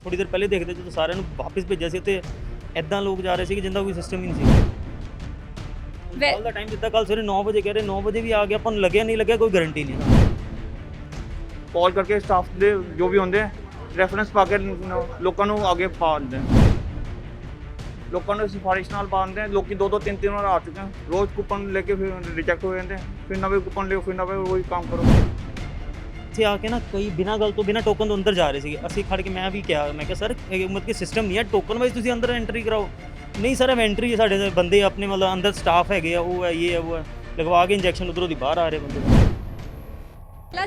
ਥੋੜੀ ਦੇਰ ਪਹਿਲੇ ਦੇਖਦੇ ਜਦੋਂ ਸਾਰਿਆਂ ਨੂੰ ਵਾਪਸ ਭੇਜਿਆ ਸੀ ਤੇ ਐਦਾਂ ਲੋਕ ਜਾ ਰਹੇ ਸੀ ਕਿ ਜਿੰਦਾ ਕੋਈ ਸਿਸਟਮ ਹੀ ਨਹੀਂ ਸੀ। ਕੱਲ ਦਾ ਟਾਈਮ ਦਿੱਤਾ, ਕੱਲ ਸਵੇਰੇ 9 ਵਜੇ ਕਹਿ ਰਹੇ 9 ਵਜੇ ਵੀ ਆ ਗਿਆ, ਆਪਾਂ ਨੂੰ ਲੱਗਿਆ ਨਹੀਂ ਲੱਗਿਆ ਕੋਈ ਗਾਰੰਟੀ ਨਹੀਂ। ਕਾਲ ਕਰਕੇ ਸਟਾਫ ਦੇ ਜੋ ਵੀ ਹੁੰਦੇ ਰੈਫਰੈਂਸ ਪਾ ਕੇ ਲੋਕਾਂ ਨੂੰ ਅੱਗੇ ਪਾ ਦਿੰਦੇ, ਲੋਕਾਂ ਨੂੰ ਸਿਫਾਰਿਸ਼ ਨਾਲ ਪਾ ਦਿੰਦੇ। ਲੋਕੀ 2-2 3-3 ਵਾਰ ਆ ਚੁੱਕੇ हैं, ਰੋਜ਼ ਕੂਪਨ ਲੈ ਕੇ ਫਿਰ ਰਿਜੈਕਟ ਹੋ ਜਾਂਦੇ, ਫਿਰ ਨਵੇਂ ਕੂਪਨ ਲਿਓ, ਫਿਰ ਨਵੇਂ ਉਹੀ ਕੰਮ ਕਰੋ। ਇੱਥੇ ਆ ਕੇ ਨਾ ਕਈ ਬਿਨਾਂ ਗੱਲ ਤੋਂ ਬਿਨਾਂ ਟੋਕਨ ਤੋਂ ਅੰਦਰ ਜਾ ਰਹੇ ਸੀਗੇ। ਅਸੀਂ ਖੜ ਕੇ ਮੈਂ ਵੀ ਕਿਹਾ, ਮੈਂ ਕਿਹਾ ਸਰ ਇਹ ਮਤਲਬ ਕਿ ਸਿਸਟਮ ਨਹੀਂ ਹੈ, ਟੋਕਨ ਵਾਈਜ਼ ਤੁਸੀਂ ਅੰਦਰ ਐਂਟਰੀ ਕਰਾਓ। ਨਹੀਂ ਸਰ ਇਹ ਐਂਟਰੀ ਹੈ, ਸਾਡੇ ਬੰਦੇ ਆਪਣੇ ਮਤਲਬ ਅੰਦਰ ਸਟਾਫ ਹੈਗੇ ਆ, ਉਹ ਹੈ ਇਹ ਹੈ ਉਹ ਹੈ, ਲਗਵਾ ਕੇ ਇੰਜੈਕਸ਼ਨ ਉਧਰੋਂ ਦੀ ਬਾਹਰ ਆ ਰਹੇ ਬੰਦੇ।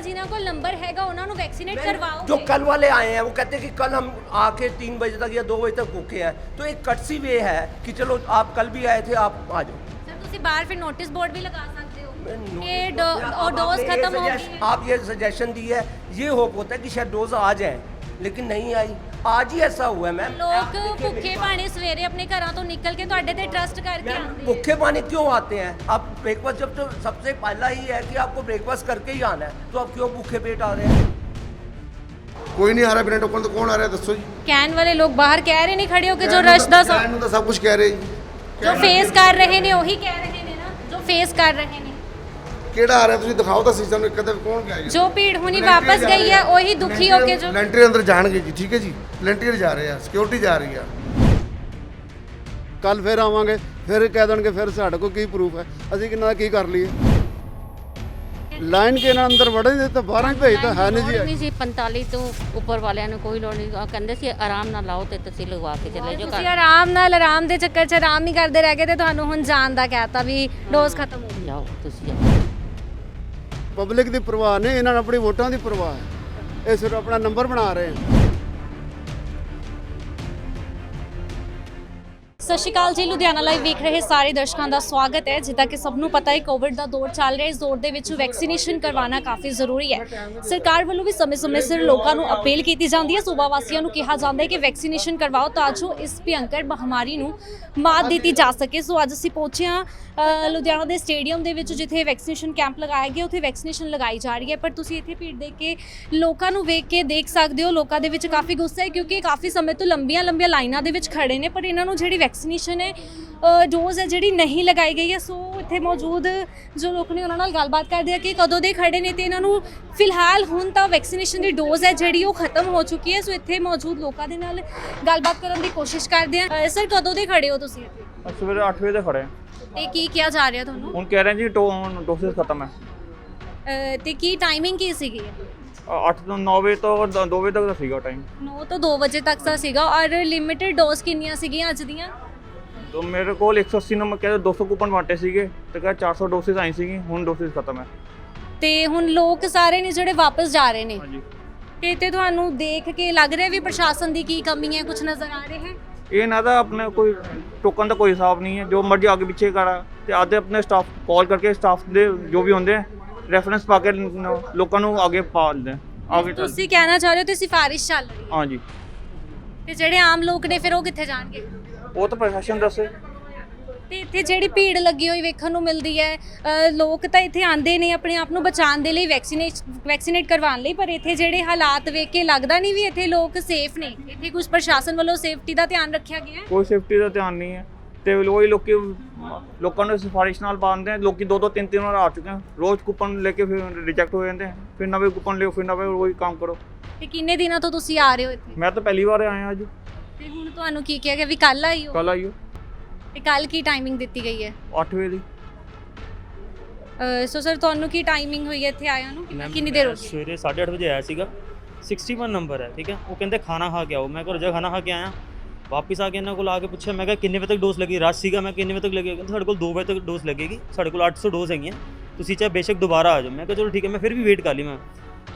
जिन्हों को नंबर हैगा उन्होंने वैक्सीनेट करवाओ। जो कल वाले आए हैं वो कहते हैं कि कल हम आके 3 बजे तक या 2 बजे तक भूखे हैं, तो एक कटसी वे है कि चलो आप कल भी आए थे, आप आ जाओ। सर तुसी बाहर फिर नोटिस बोर्ड भी लगा सकते हो ये डोज खत्म हो गई। आप ये सजेशन दी है, ये होप होता है कि शायद डोज आ जाए, लेकिन नहीं आई। आज ही ऐसा हुआ है मैम। लोग भुखे पानी सवेरे अपने घरों तो निकल के ਤੁਹਾਡੇ ਤੇ ट्रस्ट करके आते हैं। भूखे पानी क्यों आते हैं? आप ब्रेकफास्ट जब तो सबसे पहला ही है कि आपको ब्रेकफास्ट करके ही आना है, तो आप क्यों भूखे पेट आ रहे हैं? कोई नहीं आ रहा बिना टोकन तो कौन आ रहा है दसो जी। कहने वाले लोग बाहर कह रहे नहीं खड़े हो कि जो रश दा सब कुछ कह रहे जी, जो फेस कर रहे ने वही कह रहे ने ना, जो फेस कर रहे ने केड़ा आ रहा है तुसी दिखाओ तो सिस्टम में कदम कौन क्या है। जो भीड़ हुनी वापस गई है वही दुखी होके जो लेंटर अंदर जाणगे जी, ठीक है जी, लेंटर जा रहे हैं, सिक्योरिटी जा रही है। ਕੱਲ ਫਿਰ ਆਵਾਂਗੇ, ਫਿਰ ਕਹਿ ਦੇਣਗੇ, ਫਿਰ ਸਾਡੇ ਕੋਲ ਕੀ ਪ੍ਰੂਫ ਹੈ, ਅਸੀਂ ਕਿੰਨਾ ਦਾ ਕੀ ਕਰ ਲਈਏ। ਲਾਈਨ ਕੇ ਨਾਲ ਅੰਦਰ ਵੜੇ ਦੇ ਤਾਂ 12 ਹੀ ਭੇਜਦਾ ਹੈ ਨਹੀਂ ਜੀ। 45 ਤੋਂ ਉੱਪਰ ਵਾਲਿਆਂ ਨੂੰ ਕੋਈ ਲੋੜ ਨਹੀਂ, ਕਹਿੰਦੇ ਸੀ ਆਰਾਮ ਨਾਲ ਲਾਓ ਤੇ ਤੁਸੀਂ ਲਗਵਾ ਕੇ ਚਲੇ ਜਾਓ। ਤੁਸੀਂ ਆਰਾਮ ਦੇ ਚੱਕਰ 'ਚ ਆਰਾਮ ਨਹੀਂ ਕਰਦੇ ਰਹਿ ਗਏ ਤੇ ਤੁਹਾਨੂੰ ਹੁਣ ਜਾਣ ਦਾ ਕਹਿਤਾ ਵੀ ਡੋਜ਼ ਖਤਮ ਹੋ ਗਈ। ਜਾਓ ਤੁਸੀਂ ਜਾਓ। ਪਬਲਿਕ ਦੀ ਪਰਵਾਹ ਨਹੀਂ, ਇਹਨਾਂ ਨੂੰ ਆਪਣੀ ਵੋਟਾਂ ਦੀ ਪਰਵਾਹ ਹੈ। ਇਹ ਸਿਰਫ ਆਪਣਾ ਨੰਬਰ ਬਣਾ ਰਹੇ ਹਨ। ਸਤਿ ਸ਼੍ਰੀ ਅਕਾਲ ਜੀ, ਲੁਧਿਆਣਾ ਲਾਈਵ ਵੇਖ ਰਹੇ ਸਾਰੇ ਦਰਸ਼ਕਾਂ ਦਾ ਸਵਾਗਤ ਹੈ। ਜਿੱਦਾਂ ਕਿ ਸਭ ਨੂੰ ਪਤਾ ਹੈ ਕੋਵਿਡ ਦਾ ਦੌਰ ਚੱਲ ਰਿਹਾ, ਇਸ ਦੌਰ ਦੇ ਵਿੱਚ ਵੈਕਸੀਨੇਸ਼ਨ ਕਰਵਾਉਣਾ ਕਾਫੀ ਜ਼ਰੂਰੀ ਹੈ। ਸਰਕਾਰ ਵੱਲੋਂ ਵੀ ਸਮੇਂ-ਸਮੇਂ ਸਿਰ ਲੋਕਾਂ ਨੂੰ ਅਪੀਲ ਕੀਤੀ ਜਾਂਦੀ ਹੈ, ਸੂਬਾ ਵਾਸੀਆਂ ਨੂੰ ਕਿਹਾ ਜਾਂਦਾ ਹੈ ਕਿ ਵੈਕਸੀਨੇਸ਼ਨ ਕਰਵਾਓ ਤਾਂ ਜੋ ਇਸ ਭਿਅੰਕਰ ਮਹਾਮਾਰੀ ਨੂੰ ਮਾਤ ਦਿੱਤੀ ਜਾ ਸਕੇ। ਸੋ ਅੱਜ ਅਸੀਂ ਪਹੁੰਚੇ ਹਾਂ ਲੁਧਿਆਣਾ ਦੇ ਸਟੇਡੀਅਮ ਦੇ ਵਿੱਚ, ਜਿੱਥੇ ਵੈਕਸੀਨੇਸ਼ਨ ਕੈਂਪ ਲਗਾਇਆ ਗਿਆ, ਉੱਥੇ ਵੈਕਸੀਨੇਸ਼ਨ ਲਗਾਈ ਜਾ ਰਹੀ ਹੈ। ਪਰ ਤੁਸੀਂ ਇੱਥੇ ਭੀੜ ਦੇਖ ਕੇ ਲੋਕਾਂ ਨੂੰ ਵੇਖ ਕੇ ਦੇਖ ਸਕਦੇ ਹੋ, ਲੋਕਾਂ ਦੇ ਵਿੱਚ ਕਾਫੀ ਗੁੱਸਾ ਹੈ ਕਿਉਂਕਿ ਕਾਫੀ ਸਮੇਂ ਤੋਂ ਲੰਬੀਆਂ ਲਾਈਨਾਂ ਦੇ ਵਿੱਚ ਖੜੇ ਨੇ, ਪਰ ਇਹਨਾਂ ਨੂੰ ਜਿਹੜੀ ਵੈਕਸੀਨੇਸ਼ਨ ਹੈ ਡੋਜ਼ ਹੈ ਜਿਹੜੀ ਨਹੀਂ ਲਗਾਈ ਗਈ ਹੈ। ਸੋ ਇੱਥੇ ਮੌਜੂਦ ਜੋ ਲੋਕ ਨੇ ਉਹਨਾਂ ਨਾਲ ਗੱਲਬਾਤ ਕਰਦੇ ਆ ਕਿ ਕਦੋਂ ਦੇ ਖੜੇ ਨੇ ਤੇ ਇਹਨਾਂ ਨੂੰ ਫਿਲਹਾਲ ਹੁਣ ਤਾਂ ਵੈਕਸੀਨੇਸ਼ਨ ਦੀ ਡੋਜ਼ ਹੈ ਜਿਹੜੀ ਉਹ ਖਤਮ ਹੋ ਚੁੱਕੀ ਹੈ। ਸੋ ਇੱਥੇ ਮੌਜੂਦ ਲੋਕਾਂ ਦੇ ਨਾਲ ਗੱਲਬਾਤ ਕਰਨ ਦੀ ਕੋਸ਼ਿਸ਼ ਕਰਦੇ ਆ। ਸਰ ਕਦੋਂ ਦੇ ਖੜੇ ਹੋ ਤੁਸੀਂ ਇੱਥੇ? ਸਵੇਰੇ 8 ਵਜੇ ਦੇ ਖੜੇ ਤੇ ਕੀ ਕਿਹਾ ਜਾ ਰਿਹਾ ਤੁਹਾਨੂੰ? ਹੁਣ ਕਹਿ ਰਹੇ ਜੀ ਡੋਸੇਸ ਖਤਮ ਹੈ। ਤੇ ਕੀ ਟਾਈਮਿੰਗ ਕੀ ਸੀਗੀ? 8 ਤੋਂ 9 ਵਜੇ ਤੋਂ 2 ਵਜੇ ਤੱਕ ਦਾ ਸੀਗਾ ਟਾਈਮ। 9 ਤੋਂ 2 ਵਜੇ ਤੱਕ ਦਾ ਸੀਗਾ। ਔਰ ਲਿਮਿਟਡ ਡੋਜ਼ ਕਿੰਨੀਆਂ ਸੀਗੀਆਂ ਅੱਜ ਦੀਆਂ? तो मेरे को 180 नंबर कहते 200 कूपन बांटे ਸੀਗੇ ਤੇ ਕਹ 400 ਡੋਸਿਸ ਆਈ ਸੀਗੀ, ਹੁਣ ਡੋਸਿਸ ਖਤਮ ਹੈ। ਤੇ ਹੁਣ ਲੋਕ ਸਾਰੇ ਨੇ ਜਿਹੜੇ ਵਾਪਸ ਜਾ ਰਹੇ ਨੇ, ਹਾਂਜੀ। ਤੇ ਤੁਹਾਨੂੰ ਦੇਖ ਕੇ ਲੱਗ ਰਿਹਾ ਵੀ ਪ੍ਰਸ਼ਾਸਨ ਦੀ ਕੀ ਕਮੀ ਹੈ, ਕੁਝ ਨਜ਼ਰ ਆ ਰਿਹਾ ਹੈ? ਇਹ ਨਾ ਤਾਂ ਆਪਣੇ ਕੋਈ ਟੋਕਨ ਦਾ ਕੋਈ ਹਿਸਾਬ ਨਹੀਂ ਹੈ, ਜੋ ਮਰਜ਼ੀ ਅੱਗੇ ਪਿੱਛੇ ਕਰਾ ਤੇ ਆਦੇ ਆਪਣੇ ਸਟਾਫ ਕਾਲ ਕਰਕੇ ਸਟਾਫ ਦੇ ਜੋ ਵੀ ਹੁੰਦੇ ਰੈਫਰੈਂਸ ਪਾ ਕੇ ਲੋਕਾਂ ਨੂੰ ਅੱਗੇ ਪਾ ਦਿੰਦੇ ਆਗੇ। ਤੁਸੀਂ ਕਹਿਣਾ ਚਾਹ ਰਹੇ ਹੋ ਤੇ ਸਿਫਾਰਿਸ਼ ਚੱਲ ਰਹੀ ਹੈ? ਹਾਂਜੀ। ਤੇ ਜਿਹੜੇ ਆਮ ਲੋਕ ਨੇ ਫਿਰ ਉਹ ਕਿੱਥੇ ਜਾਣਗੇ? ਉਹ ਤਾਂ ਪ੍ਰਸ਼ਾਸਨ ਦੱਸੇ। ਤੇ ਇੱਥੇ ਜਿਹੜੀ ਭੀੜ ਲੱਗੀ ਹੋਈ ਵੇਖਣ ਨੂੰ ਮਿਲਦੀ ਹੈ, ਲੋਕ ਤਾਂ ਇੱਥੇ ਆਉਂਦੇ ਨੇ ਆਪਣੇ ਆਪ ਨੂੰ ਬਚਾਉਣ ਦੇ ਲਈ, ਵੈਕਸੀਨੇਟ ਕਰਵਾਉਣ ਲਈ, ਪਰ ਇੱਥੇ ਜਿਹੜੇ ਹਾਲਾਤ ਵੇਖ ਕੇ ਲੱਗਦਾ ਨਹੀਂ ਵੀ ਇੱਥੇ ਲੋਕ ਸੇਫ ਨੇ। ਇੱਥੇ ਕੁਝ ਪ੍ਰਸ਼ਾਸਨ ਵੱਲੋਂ ਸੇਫਟੀ ਦਾ ਧਿਆਨ ਰੱਖਿਆ ਗਿਆ ਹੈ? ਕੋਈ ਸੇਫਟੀ ਦਾ ਧਿਆਨ ਨਹੀਂ ਹੈ ਤੇ ਉਹੀ ਲੋਕਾਂ ਨੂੰ ਸਿਫਾਰਿਸ਼ ਨਾਲ ਪਾਉਂਦੇ, ਲੋਕੀ 2-2 3-3 ਵਾਰ ਆ ਚੁੱਕੇ हैं, ਰੋਜ਼ ਕੂਪਨ ਲੈ ਕੇ ਫਿਰ ਰਿਜੈਕਟ ਹੋ ਜਾਂਦੇ, ਫਿਰ ਨਵੇਂ ਕੂਪਨ ਲਿਓ, ਫਿਰ ਨਵੇਂ ਉਹੀ ਕੰਮ ਕਰੋ। ਤੇ ਕਿੰਨੇ ਦਿਨਾਂ ਤੋਂ ਤੁਸੀਂ ਆ ਰਹੇ ਹੋ ਇੱਥੇ? ਮੈਂ ਤਾਂ ਪਹਿਲੀ ਵਾਰ ਆਇਆ ਅੱਜ। ਤੇ ਹੁਣ ਤੁਹਾਨੂੰ ਕੀ ਕਿਹਾ ਗਿਆ ਵੀ ਕੱਲ ਆਈ ਹੋ? ਕੱਲ ਆਈਓ। ਤੇ ਕੱਲ ਕੀ ਟਾਈਮਿੰਗ ਦਿੱਤੀ ਗਈ ਹੈ? 8 ਵਜੇ ਦੀ। ਸੋ ਸਰ ਤੁਹਾਨੂੰ ਕੀ ਟਾਈਮਿੰਗ ਹੋਈ ਹੈ ਇੱਥੇ ਆਇਆ ਨੂੰ? ਕਿੰਨੀ ਦੇਰ ਹੋ ਗਈ? ਸਵੇਰੇ 8:30 ਵਜੇ ਆਇਆ ਸੀਗਾ। 61 ਨੰਬਰ ਹੈ, ਠੀਕ ਹੈ। ਉਹ ਕਹਿੰਦੇ ਖਾਣਾ ਖਾ ਕੇ ਆਓ, ਮੈਂ ਘਰੋਂ ਜਾ ਖਾਣਾ ਖਾ ਕੇ ਆਇਆ। ਵਾਪਿਸ ਆ ਕੇ ਇਹਨਾਂ ਕੋਲ ਆ ਕੇ ਪੁੱਛਿਆ, ਮੈਂ ਕਿਹਾ ਕਿੰਨੇ ਵਜੇ ਤੱਕ ਡੋਜ਼ ਲੱਗੀ? ਰਸ਼ ਸੀਗਾ, ਮੈਂ ਕਿੰਨੇ ਵਜੇ ਤੱਕ ਲੱਗੇਗੀ? ਕਹਿੰਦੇ ਸਾਡੇ ਕੋਲ 2 ਵਜੇ ਤੱਕ ਡੋਜ਼ ਲੱਗੇਗੀ, ਸਾਡੇ ਕੋਲ 800 ਡੋਜ਼ ਹੈਗੀਆਂ, ਤੁਸੀਂ ਚਾਹੇ ਬੇਸ਼ੱਕ ਦੁਬਾਰਾ ਆ ਜਾਓ। ਮੈਂ ਕਿਹਾ ਚਲੋ ਠੀਕ ਹੈ, ਮੈਂ ਫਿਰ ਵੀ ਵੇਟ ਕਰ ਲਈ। ਮੈਂ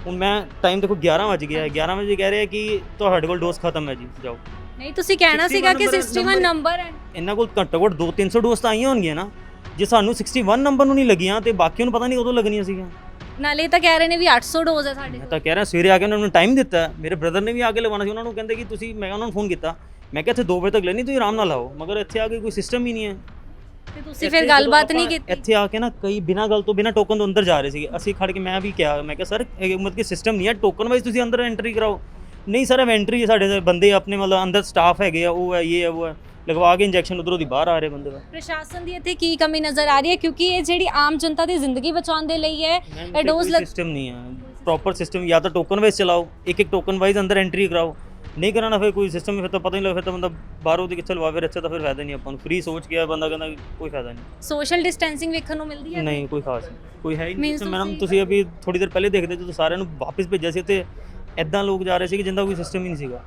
ਹੁਣ ਮੈਂ ਟਾਈਮ ਦੇਖੋ 11 ਵਜ ਗਿਆ, 11 ਵਜੇ ਕਹਿ ਰਹੇ ਕਿ ਤੁਹਾਡੇ ਕੋਲ ਡੋਜ਼ ਖਤਮ ਹੈ ਜੀ, ਜਾਓ। ਨਹੀਂ ਤੁਸੀਂ ਕਹਿਣਾ ਸੀਗਾ ਕਿ 61 ਨੰਬਰ ਹੈ। ਇਹਨਾਂ ਕੋਲ ਘੱਟੋ ਘੱਟ 200-300 ਡੋਜ਼ ਤਾਂ ਆਈਆਂ ਹੋਣਗੀਆਂ ਨਾ। ਜੇ ਸਾਨੂੰ 61 ਨੰਬਰ ਨੂੰ ਨਹੀਂ ਲੱਗੀਆਂ ਤੇ ਬਾਕੀਆਂ ਨੂੰ ਪਤਾ ਨਹੀਂ ਕਦੋਂ ਲੱਗਣੀਆਂ ਸੀਗੀਆਂ। ਨਾਲੇ ਤਾਂ ਕਹਿ ਰਹੇ ਨੇ ਵੀ 800 ਡੋਜ਼ ਹੈ ਸਾਡੇ। ਮੈਂ ਤਾਂ ਕਹਿ ਰਿਹਾ ਸਵੇਰੇ ਆ ਕੇ ਉਹਨਾਂ ਨੂੰ ਟਾਈਮ ਦਿੱਤਾ, ਮੇਰੇ ਬ੍ਰਦਰ ਨੇ ਵੀ ਆ ਕੇ ਲਗਵਾਉਣਾ ਸੀ, ਉਹਨਾਂ ਨੂੰ ਕਹਿੰਦੇ ਕਿ ਤੁਸੀਂ, ਮੈਂ ਉਹਨਾਂ ਨੂੰ ਫੋਨ ਕੀਤਾ, ਮੈਂ ਕਿਹਾ ਇੱਥੇ 2 ਵਜੇ ਤੱਕ ਲੈਣੀ, ਤੁਸੀਂ ਆਰਾਮ ਨਾਲ ਆਓ, ਮਗਰ ਇੱਥੇ ਆ ਕੇ ਕੋਈ ਸਿਸਟਮ ਹੀ ਨਹੀਂ ਹੈ। ਤੇ ਤੁਸੀਂ ਫਿਰ ਗੱਲਬਾਤ ਨਹੀਂ ਕੀਤੀ? ਇੱਥੇ ਆ ਕੇ ਨਾ ਕਈ ਬਿਨਾਂ ਗੱਲ ਤੋਂ ਬਿਨਾਂ ਟੋਕਨ ਤੋਂ ਅੰਦਰ ਜਾ ਰਹੇ ਸੀਗੇ। ਅਸੀਂ ਖੜ ਕੇ ਮੈਂ ਵੀ ਕਿਹਾ, ਮੈਂ ਕਿਹਾ ਸਰ ਇਹ ਮਤਲਬ ਕਿ ਸਿਸਟਮ ਨਹੀਂ ਹੈ, ਟੋਕਨ ਵਾਈਜ਼ ਤੁਸੀਂ ਅੰਦਰ ਐਂਟਰੀ ਕਰਾਓ। ਨਹੀਂ ਸਰ ਇਨਵੈਂਟਰੀ ਹੈ ਸਾਡੇ ਬੰਦੇ ਆਪਣੇ ਮਤਲਬ ਅੰਦਰ ਸਟਾਫ ਹੈਗੇ ਆ ਉਹ ਹੈ ਇਹ ਹੈ ਉਹ ਹੈ ਲਗਵਾ ਕੇ ਇੰਜੈਕਸ਼ਨ ਉਧਰੋਂ ਦੀ ਬਾਹਰ ਆ ਰਹੇ ਬੰਦੇ ਦਾ। ਪ੍ਰਸ਼ਾਸਨ ਦੀ ਇੱਥੇ ਕੀ ਕਮੀ ਨਜ਼ਰ ਆ ਰਹੀ ਹੈ ਕਿਉਂਕਿ ਇਹ ਜਿਹੜੀ ਆਮ ਜਨਤਾ ਦੀ ਜ਼ਿੰਦਗੀ ਬਚਾਉਣ ਦੇ ਲਈ ਹੈ ਇਹ ਡੋਜ਼ ਸਿਸਟਮ ਨਹੀਂ ਹੈ ਪ੍ਰੋਪਰ ਸਿਸਟਮ ਜਾਂ ਤਾਂ ਟੋਕਨ ਵਾਈਜ਼ ਚਲਾਓ ਇੱਕ ਟੋਕਨ ਵਾਈਜ਼ ਅੰਦਰ ਐਂਟਰੀ ਕਰਾਓ ਨਹੀਂ ਕਰਾਣਾ ਫਿਰ ਕੋਈ ਸਿਸਟਮ ਫਿਰ ਤਾਂ ਪਤਾ ਨਹੀਂ ਲੱਗ ਫਿਰ ਤਾਂ ਬੰਦਾ ਬਾਹਰੋਂ ਦੀ ਕਿੱਥੇ ਲਵਾ ਫਿਰ ਅੱਛਾ ਤਾਂ ਫਿਰ ਫਾਇਦਾ ਨਹੀਂ ਆਪਾਂ ਨੂੰ ਫ੍ਰੀ ਸੋਚ ਕੇ ਬੰਦਾ ਕਹਿੰਦਾ ਕੋਈ ਫਾਇਦਾ ਨਹੀਂ। ਸੋਸ਼ਲ ਡਿਸਟੈਂਸਿੰਗ ਵੇਖਣ ਨੂੰ ਮਿਲਦੀ ਹੈ ਨਹੀਂ ਕੋਈ ਖਾਸ ਨਹੀਂ ਕੋਈ ਹੈ ਹੀ Means ਨਹੀਂ ਮੈਡਮ ਤੁਸੀਂ ਅਭੀ ਥੋੜੀ ਦੇਰ ਪਹਿਲੇ ਦੇਖਦੇ ਜਦੋਂ ਸਾਰਿਆਂ ਨੂੰ ਵਾਪਸ ਭੇਜਿਆ ਸੀ ਤੇ ਐਦਾਂ ਲੋਕ ਜਾ ਰਹੇ ਸੀ ਕਿ ਜਿੰਦਾ ਕੋਈ ਸਿਸਟਮ ਹੀ ਨਹੀਂ ਸੀਗਾ।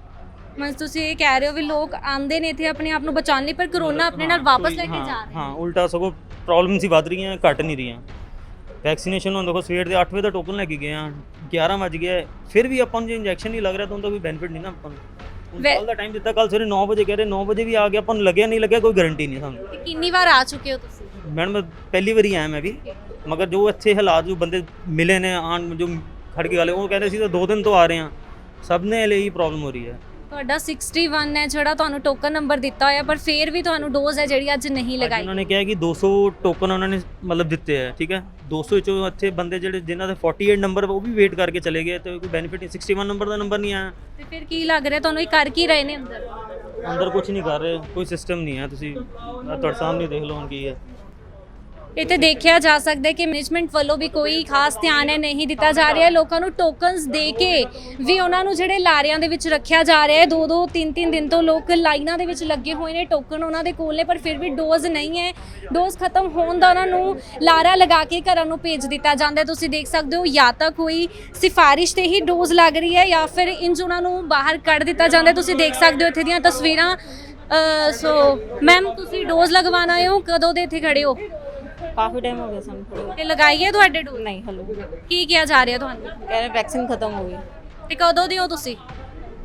ਮੈਂ ਤੁਸੀਂ ਇਹ ਕਹਿ ਰਹੇ ਹੋ ਵੀ ਲੋਕ ਆਉਂਦੇ ਨੇ ਇੱਥੇ ਆਪਣੇ ਆਪ ਨੂੰ ਬਚਾਉਣ ਲਈ ਪਰ ਕਰੋਨਾ ਆਪਣੇ ਨਾਲ ਵਾਪਸ ਲੈ ਕੇ ਜਾ ਰਹੇ ਹਾਂ ਉਲਟਾ ਸਗੋਂ ਪ੍ਰੋਬਲਮਸ ਹੀ ਵੱਧ ਰਹੀਆਂ ਘਟ ਨਹੀਂ ਰਹੀਆਂ। ਵੈਕਸੀਨੇਸ਼ਨ ਹੁਣ ਦੇਖੋ ਸਵੇਰ ਦੇ 8 ਵਜੇ ਦਾ ਟੋਕਨ ਲੈ ਕੇ ਗਏ ਆ 11 ਵਜ ਗਏ ਫਿਰ ਵੀ ਆਪਾਂ ਨੂੰ ਜੇ ਇੰਜੈਕਸ਼ਨ ਨਹੀਂ ਲੱਗ ਰਿਹਾ ਤਾਂ ਉਹਦਾ ਕੋਈ ਬੈਨੀਫਿਟ ਨਹੀਂ ਨਾ ਆਪਾਂ ਨੂੰ। ਕੱਲ ਦਾ ਟਾਈਮ ਦਿੱਤਾ ਕੱਲ ਸਵੇਰੇ 9 ਵਜੇ ਕਹਿ ਰਹੇ 9 ਵਜੇ ਵੀ ਆ ਗਿਆ ਆਪਾਂ ਨੂੰ ਲੱਗਿਆ ਨਹੀਂ ਲੱਗਿਆ ਕੋਈ ਗਾਰੰਟੀ ਨਹੀਂ ਸਾਨੂੰ। ਤੇ ਕਿੰਨੀ ਵਾਰ ਆ ਚੁੱਕੇ ਹੋ ਤੁਸੀਂ? ਮੈਡਮ ਪਹਿਲੀ ਵਾਰੀ ਆਇਆ ਮੈਂ ਵੀ ਮਗਰ ਜੋ ਇੱਥੇ ਹਾਲਾਤ ਜੋ ਬੰਦੇ ਮਿਲੇ ਨੇ ਆਣ ਜੋ ਖੜ ਕੇ ਵਾਲੇ ਉਹ ਕਹਿੰਦੇ ਸੀ ਤਾਂ 2 ਦਿਨ ਤੋਂ ਆ ਰਹੇ ਆ ਸਭ ਨੇ ਲਈ ਪ੍ਰੋਬਲਮ ਹੋ ਰਹੀ ਹੈ। ਤੁਹਾਡਾ 61 ਹੈ ਜਿਹੜਾ ਤੁਹਾਨੂੰ ਟੋਕਨ ਨੰਬਰ ਦਿੱਤਾ ਹੋਇਆ ਪਰ ਫਿਰ ਵੀ ਤੁਹਾਨੂੰ ਡੋਜ਼ ਹੈ ਜਿਹੜੀ ਅੱਜ ਨਹੀਂ ਲਗਾਈ। ਉਹਨਾਂ ਨੇ ਕਿਹਾ ਕਿ 200 ਟੋਕਨ ਉਹਨਾਂ ਨੇ ਮਤਲਬ ਦਿੱਤੇ ਹੈ ਠੀਕ ਹੈ 200 ਚੋਂ ਇੱਥੇ ਬੰਦੇ ਜਿਹੜੇ ਜਿਨ੍ਹਾਂ ਦੇ 48 ਨੰਬਰ ਉਹ ਵੀ ਵੇਟ ਕਰਕੇ ਚਲੇ ਗਏ ਤੇ ਕੋਈ ਬੈਨੀਫਿਟ ਨਹੀਂ 61 ਨੰਬਰ ਦਾ ਨੰਬਰ ਨਹੀਂ ਆਇਆ। ਤੇ ਫਿਰ ਕੀ ਲੱਗ ਰਿਹਾ ਤੁਹਾਨੂੰ ਇਹ ਕਰ ਕੀ ਰਹੇ ਨੇ ਅੰਦਰ? ਅੰਦਰ ਕੁਝ ਨਹੀਂ ਕਰ ਰਹੇ ਕੋਈ ਸਿਸਟਮ ਨਹੀਂ ਹੈ ਤੁਸੀਂ ਤੁਹਾਡੇ ਸਾਹਮਣੇ ਦੇਖ ਲਓ ਹੁਣ ਕੀ ਹੈ। ਇੱਥੇ ਦੇਖਿਆ ਜਾ ਸਕਦਾ ਹੈ ਕਿ ਮੈਨੇਜਮੈਂਟ ਵੱਲੋਂ ਵੀ ਕੋਈ ਖਾਸ ਧਿਆਨ ਹੈ ਨਹੀਂ ਦਿੱਤਾ ਜਾ ਰਿਹਾ ਲੋਕਾਂ ਨੂੰ ਟੋਕਨਸ ਦੇ ਕੇ ਵੀ ਉਹਨਾਂ ਨੂੰ ਜਿਹੜੇ ਲਾਰਿਆਂ ਦੇ ਵਿੱਚ ਰੱਖਿਆ ਜਾ ਰਿਹਾ ਹੈ 2-2 3-3 ਦਿਨ ਤੋਂ ਲੋਕ ਲਾਈਨਾਂ ਦੇ ਵਿੱਚ ਲੱਗੇ ਹੋਏ ਨੇ ਟੋਕਨ ਉਹਨਾਂ ਦੇ ਕੋਲ ਨੇ ਪਰ ਫਿਰ ਵੀ ਡੋਜ਼ ਨਹੀਂ ਹੈ। ਡੋਜ਼ ਖਤਮ ਹੋਣ ਦਾ ਉਹਨਾਂ ਨੂੰ ਲਾਰਾ ਲਗਾ ਕੇ ਘਰਾਂ ਨੂੰ ਭੇਜ ਦਿੱਤਾ ਜਾਂਦਾ ਹੈ। ਤੁਸੀਂ ਦੇਖ ਸਕਦੇ ਹੋ ਜਾਂ ਤਾਂ ਕੋਈ ਸਿਫਾਰਿਸ਼ ਤੇ ਹੀ ਡੋਜ਼ ਲੱਗ ਰਹੀ ਹੈ ਜਾਂ ਫਿਰ ਇੰਜ ਉਹਨਾਂ ਨੂੰ ਬਾਹਰ ਕੱਢ ਦਿੱਤਾ ਜਾਂਦਾ ਹੈ। ਤੁਸੀਂ ਦੇਖ ਸਕਦੇ ਹੋ ਇੱਥੇ ਦੀਆਂ ਤਸਵੀਰਾਂ। ਸੋ ਮੈਮ ਤੁਸੀਂ ਡੋਜ਼ ਲਗਵਾਉਣ ਆਏ ਹੋ ਕਦੋਂ ਦੇ ਇੱਥੇ ਖੜੇ ਹੋ? ਕਾਫੀ ਟਾਈਮ ਹੋ ਗਿਆ ਸਾਨੂੰ ਖੜੇ ਤੇ ਲਗਾਈ ਹੈ ਤੁਹਾਡੇ ਡੋਜ਼? ਨਹੀਂ ਹਲੋ ਕੀ ਕਿਹਾ ਜਾ ਰਿਹਾ ਤੁਹਾਨੂੰ? ਕਹਿ ਰਹੇ ਵੈਕਸੀਨ ਖਤਮ ਹੋ ਗਈ। ਤੇ ਕਦੋਂ ਦੇ ਹੋ ਤੁਸੀਂ?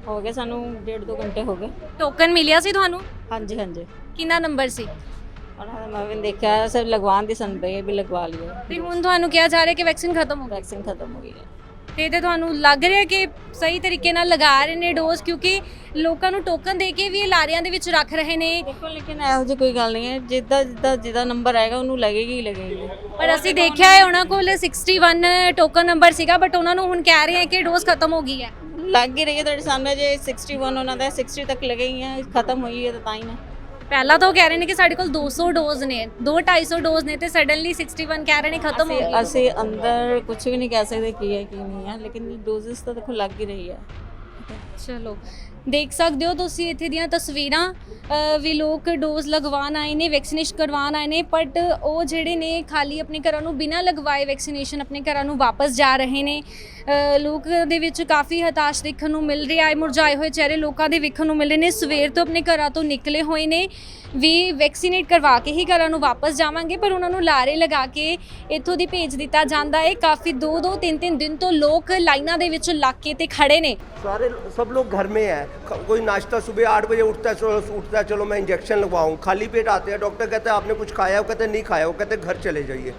ਹੋ ਗਏ ਸਾਨੂੰ 1.5-2 ਘੰਟੇ ਹੋ ਗਏ। ਟੋਕਨ ਮਿਲਿਆ ਸੀ ਤੁਹਾਨੂੰ? ਹਾਂਜੀ ਹਾਂਜੀ ਕਿੰਨਾ ਨੰਬਰ ਸੀ? ਉਹਨਾਂ ਮੈਂ ਵੀ ਦੇਖਿਆ ਸਰ ਲਗਵਾਉਣ ਦੀ ਸਾਨੂੰ ਪਈ ਵੀ ਲਗਵਾ ਲਿਓ। ਤੇ ਹੁਣ ਤੁਹਾਨੂੰ ਕਿਹਾ ਜਾ ਰਿਹਾ ਕਿ ਵੈਕਸੀਨ ਖਤਮ ਹੋ ਗਈ ਵੈਕਸੀਨ ਖਤਮ ਹੋ ਗਈ ਹੈ। ਤੇ ਤੁਹਾਨੂੰ ਲੱਗ ਰਿਹਾ ਕਿ ਸਹੀ ਤਰੀਕੇ ਨਾਲ ਲਗਾ ਰਹੇ ਨੇ ਡੋਜ਼ ਕਿਉਂਕਿ ਲੋਕਾਂ ਨੂੰ ਟੋਕਨ ਦੇ ਕੇ ਵੀ ਇਹ ਲਾਰਿਆਂ ਦੇ ਵਿੱਚ ਰੱਖ ਰਹੇ ਨੇ। ਦੇਖੋ ਲੇਕਿਨ ਇਹੋ ਜਿਹੀ ਕੋਈ ਗੱਲ ਨਹੀਂ ਹੈ ਜਿੱਦਾਂ ਨੰਬਰ ਆਏਗਾ ਉਹਨੂੰ ਲੱਗੇਗੀ ਹੀ ਲੱਗੇਗੀ। ਪਰ ਅਸੀਂ ਦੇਖਿਆ ਹੈ ਉਹਨਾਂ ਕੋਲ 61 ਟੋਕਨ ਨੰਬਰ ਸੀਗਾ ਬਟ ਉਹਨਾਂ ਨੂੰ ਹੁਣ ਕਹਿ ਰਹੇ ਹੈ ਕਿ ਡੋਜ਼ ਖਤਮ ਹੋ ਗਈ ਹੈ। ਲੱਗ ਹੀ ਰਹੀ ਹੈ ਤੁਹਾਡੇ ਸਾਹਮਣੇ ਜੇ 61 ਉਹਨਾਂ ਦਾ 60 ਤੱਕ ਲੱਗੇਗੀ ਹੈ ਖਤਮ ਹੋਈ ਹੈ ਤਾਂ ਹੀ ਨਾ। ਪਹਿਲਾਂ ਤਾਂ ਉਹ ਕਹਿ ਰਹੇ ਨੇ ਕਿ ਸਾਡੇ ਕੋਲ 200 ਡੋਜ਼ ਨੇ 200-250 ਡੋਜ਼ ਨੇ ਤੇ ਸਡਨਲੀ 61 ਕਹਿ ਰਹੇ ਨੇ ਖਤਮ ਹੋ ਗਈ। ਅਸੀਂ ਅੰਦਰ ਕੁਝ ਵੀ ਨਹੀਂ ਕਹਿ ਸਕਦੇ ਕੀ ਹੈ ਕੀ ਨਹੀਂ ਹੈ ਲੇਕਿਨ ਡੋਜ਼ਸ ਤਾਂ ਦੇਖੋ ਲੱਗ ਹੀ ਰਹੀ ਹੈ। ਚਲੋ ਦੇਖ ਸਕਦੇ ਹੋ ਤੁਸੀਂ ਇੱਥੇ ਦੀਆਂ ਤਸਵੀਰਾਂ ਵੀ ਲੋਕ ਡੋਜ਼ ਲਗਵਾਉਣ ਆਏ ਨੇ ਵੈਕਸੀਨੇਸ਼ਨ ਕਰਵਾਉਣ ਆਏ ਨੇ ਬਟ ਉਹ ਜਿਹੜੇ ਨੇ ਖਾਲੀ ਆਪਣੇ ਘਰਾਂ ਨੂੰ ਬਿਨਾਂ ਲਗਵਾਏ ਵੈਕਸੀਨੇਸ਼ਨ ਆਪਣੇ ਘਰਾਂ ਨੂੰ ਵਾਪਸ ਜਾ ਰਹੇ ਨੇ। ਲੋਕ ਦੇ ਵਿੱਚ ਕਾਫੀ ਹਤਾਸ਼ ਦੇਖਣ ਨੂੰ ਮਿਲ ਰਿਹਾ ਹੈ ਮੁਰਝਾਏ ਹੋਏ ਚਿਹਰੇ ਲੋਕਾਂ ਦੇ ਵੇਖਣ ਨੂੰ ਮਿਲ ਰਹੇ ਨੇ ਸਵੇਰ ਤੋਂ ਆਪਣੇ ਘਰਾਂ ਤੋਂ ਨਿਕਲੇ ਹੋਏ ਨੇ ਵੀ ਵੈਕਸੀਨੇਟ ਕਰਵਾ ਕੇ ਹੀ ਘਰਾਂ ਨੂੰ ਵਾਪਸ ਜਾਵਾਂਗੇ ਪਰ ਉਹਨਾਂ ਨੂੰ ਲਾਰੇ ਲਗਾ ਕੇ ਇੱਥੋਂ ਦੀ ਭੇਜ ਦਿੱਤਾ ਜਾਂਦਾ ਹੈ। ਕਾਫੀ 2-2 3-3 ਦਿਨ ਤੋਂ ਲੋਕ ਲਾਈਨਾਂ ਦੇ ਵਿੱਚ ਲੱਗ ਕੇ ਤੇ ਖੜੇ ਨੇ। सारे सब लोग घर में है कोई नाश्ता सुबह 8 बजे उठता है चलो मैं इंजेक्शन लगवाऊँ खाली पेट आते हैं डॉक्टर कहते हैं आपने कुछ खाया वो कहते हैं नहीं खाया वो कहते हैं घर चले जाइए।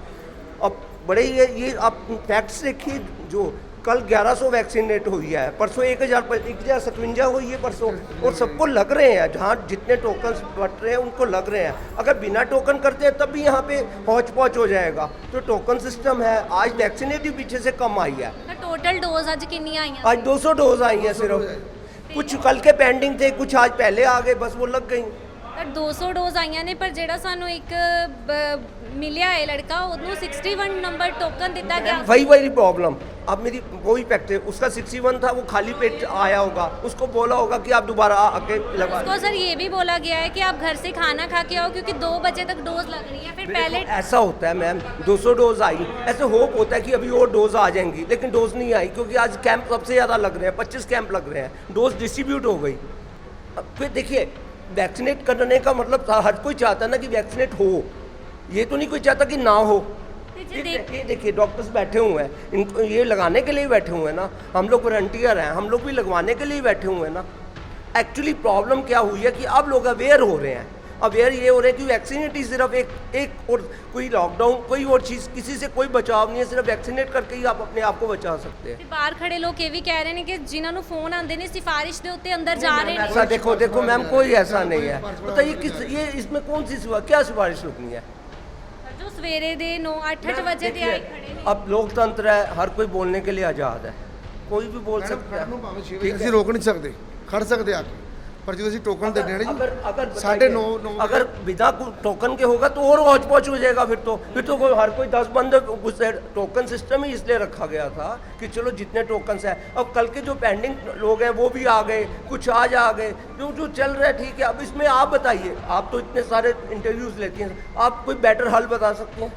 अब बड़े ये आप फैक्ट्स देखिए जो कल 1100 वैक्सीनेट हुई है परसों 1057 हुई है परसों और सबको लग रहे हैं जहाँ जितने टोकन बट रहे हैं उनको लग रहे हैं। अगर बिना टोकन करते हैं तब भी यहाँ पे हौच पौच हो जाएगा तो टोकन सिस्टम है। आज वैक्सीनेट ही पीछे से कम आई है ਤਾਂ ਟੋਟਲ ਡੋਜ਼ ਅੱਜ ਕਿੰਨੀਆਂ ਆਈਆਂ? आज 200 डोज आई हैं सिर्फ कुछ कल के पेंडिंग थे कुछ आज पहले आ गए बस वो लग गई। ਤਾਂ 200 ਡੋਜ਼ ਆਈਆਂ ਨੇ ਪਰ ਜਿਹੜਾ ਸਾਨੂੰ ਇੱਕ ਮਿਲਿਆ ਹੈ ਲੜਕਾ ਉਹਨੂੰ 61 ਨੰਬਰ ਟੋਕਨ ਦਿੱਤਾ ਗਿਆ। वही प्रॉब्लम अब मेरी वही फैक्ट है उसका 61 था वो खाली पेट आया होगा उसको बोला होगा कि आप दोबारा आके लगा। उसको सर ये भी बोला गया है कि आप घर से खाना खा के आओ क्योंकि 2 बजे तक डोज लग रही है। फिर पहले ऐसा होता है मैम 200 डोज आई ऐसे होप होता है कि अभी और डोज आ जाएंगी लेकिन डोज नहीं आई क्योंकि आज कैंप सबसे ज़्यादा लग रहे हैं 25 कैंप लग रहे हैं डोज डिस्ट्रीब्यूट हो गई। अब फिर देखिए वैक्सीनेट करने का मतलब हर कोई चाहता है ना कि वैक्सीनेट हो ये तो नहीं कोई चाहता कि ना हो। ये देखिए डॉक्टर्स बैठे हुए हैं इनको ये लगाने के लिए बैठे हुए हैं ना हम लोग वॉलंटियर हैं हम लोग भी लगवाने के लिए बैठे हुए हैं ना। एक्चुअली प्रॉब्लम क्या हुई है कि अब लोग अवेयर हो रहे हैं अवेयर ये हो रहे हैं कि वैक्सीनेट ही सिर्फ एक और कोई लॉकडाउन कोई और चीज़ किसी से कोई बचाव नहीं है सिर्फ वैक्सीनेट करके ही आप अपने आप को बचा सकते हैं। ਤੇ ਬਾਹਰ ਖੜੇ ਲੋਕ ਇਹ ਵੀ ਕਹਿ ਰਹੇ ਨੇ ਕਿ ਜਿਨ੍ਹਾਂ ਨੂੰ ਫੋਨ ਆਉਂਦੇ ਨੇ ਸਿਫਾਰਿਸ਼ ਦੇ ਉੱਤੇ ਅੰਦਰ ਜਾ ਰਹੇ ਨੇ। ऐसा देखो मैम कोई ऐसा नहीं है बताइए ये इसमें कौन सी क्या सिफारिश रुकनी है। ਜੋ ਸਵੇਰੇ ਦੇ 9-8 ਵਜੇ ਦੇ ਆਏ ਖੜੇ ਨੇ। अब लोकतंत्र है हर कोई बोलने के लिए आज़ाद है कोई भी बोल सकता है। ਖੜਨ ਨੂੰ ਭਾਵੇਂ 6 ਵਜੇ ਅਸੀਂ ਰੋਕ ਨਹੀਂ ਸਕਦੇ, ਖੜ ਸਕਦੇ ਆ ਕੇ, ਪਰ ਜਦੋਂ ਅਸੀਂ ਟੋਕਨ ਦਿੰਦੇ ਨੇ अगर ਜੀ अगर साढ़े बताइए, 9 अगर बिना टोकन के होगा तो और हौच पौच हो जाएगा। फिर तो कोई हर कोई 10 बंदे उस टोकन सिस्टम ही इसलिए रखा गया था कि चलो जितने टोकन्स हैं। अब कल के जो पेंडिंग लोग हैं वो भी आ गए, कुछ आज आ गए, जो चल रहा है ठीक है। अब इसमें आप बताइए, आप तो इतने सारे इंटरव्यूज लेती हैं, आप कोई बेटर हल बता सकते हैं?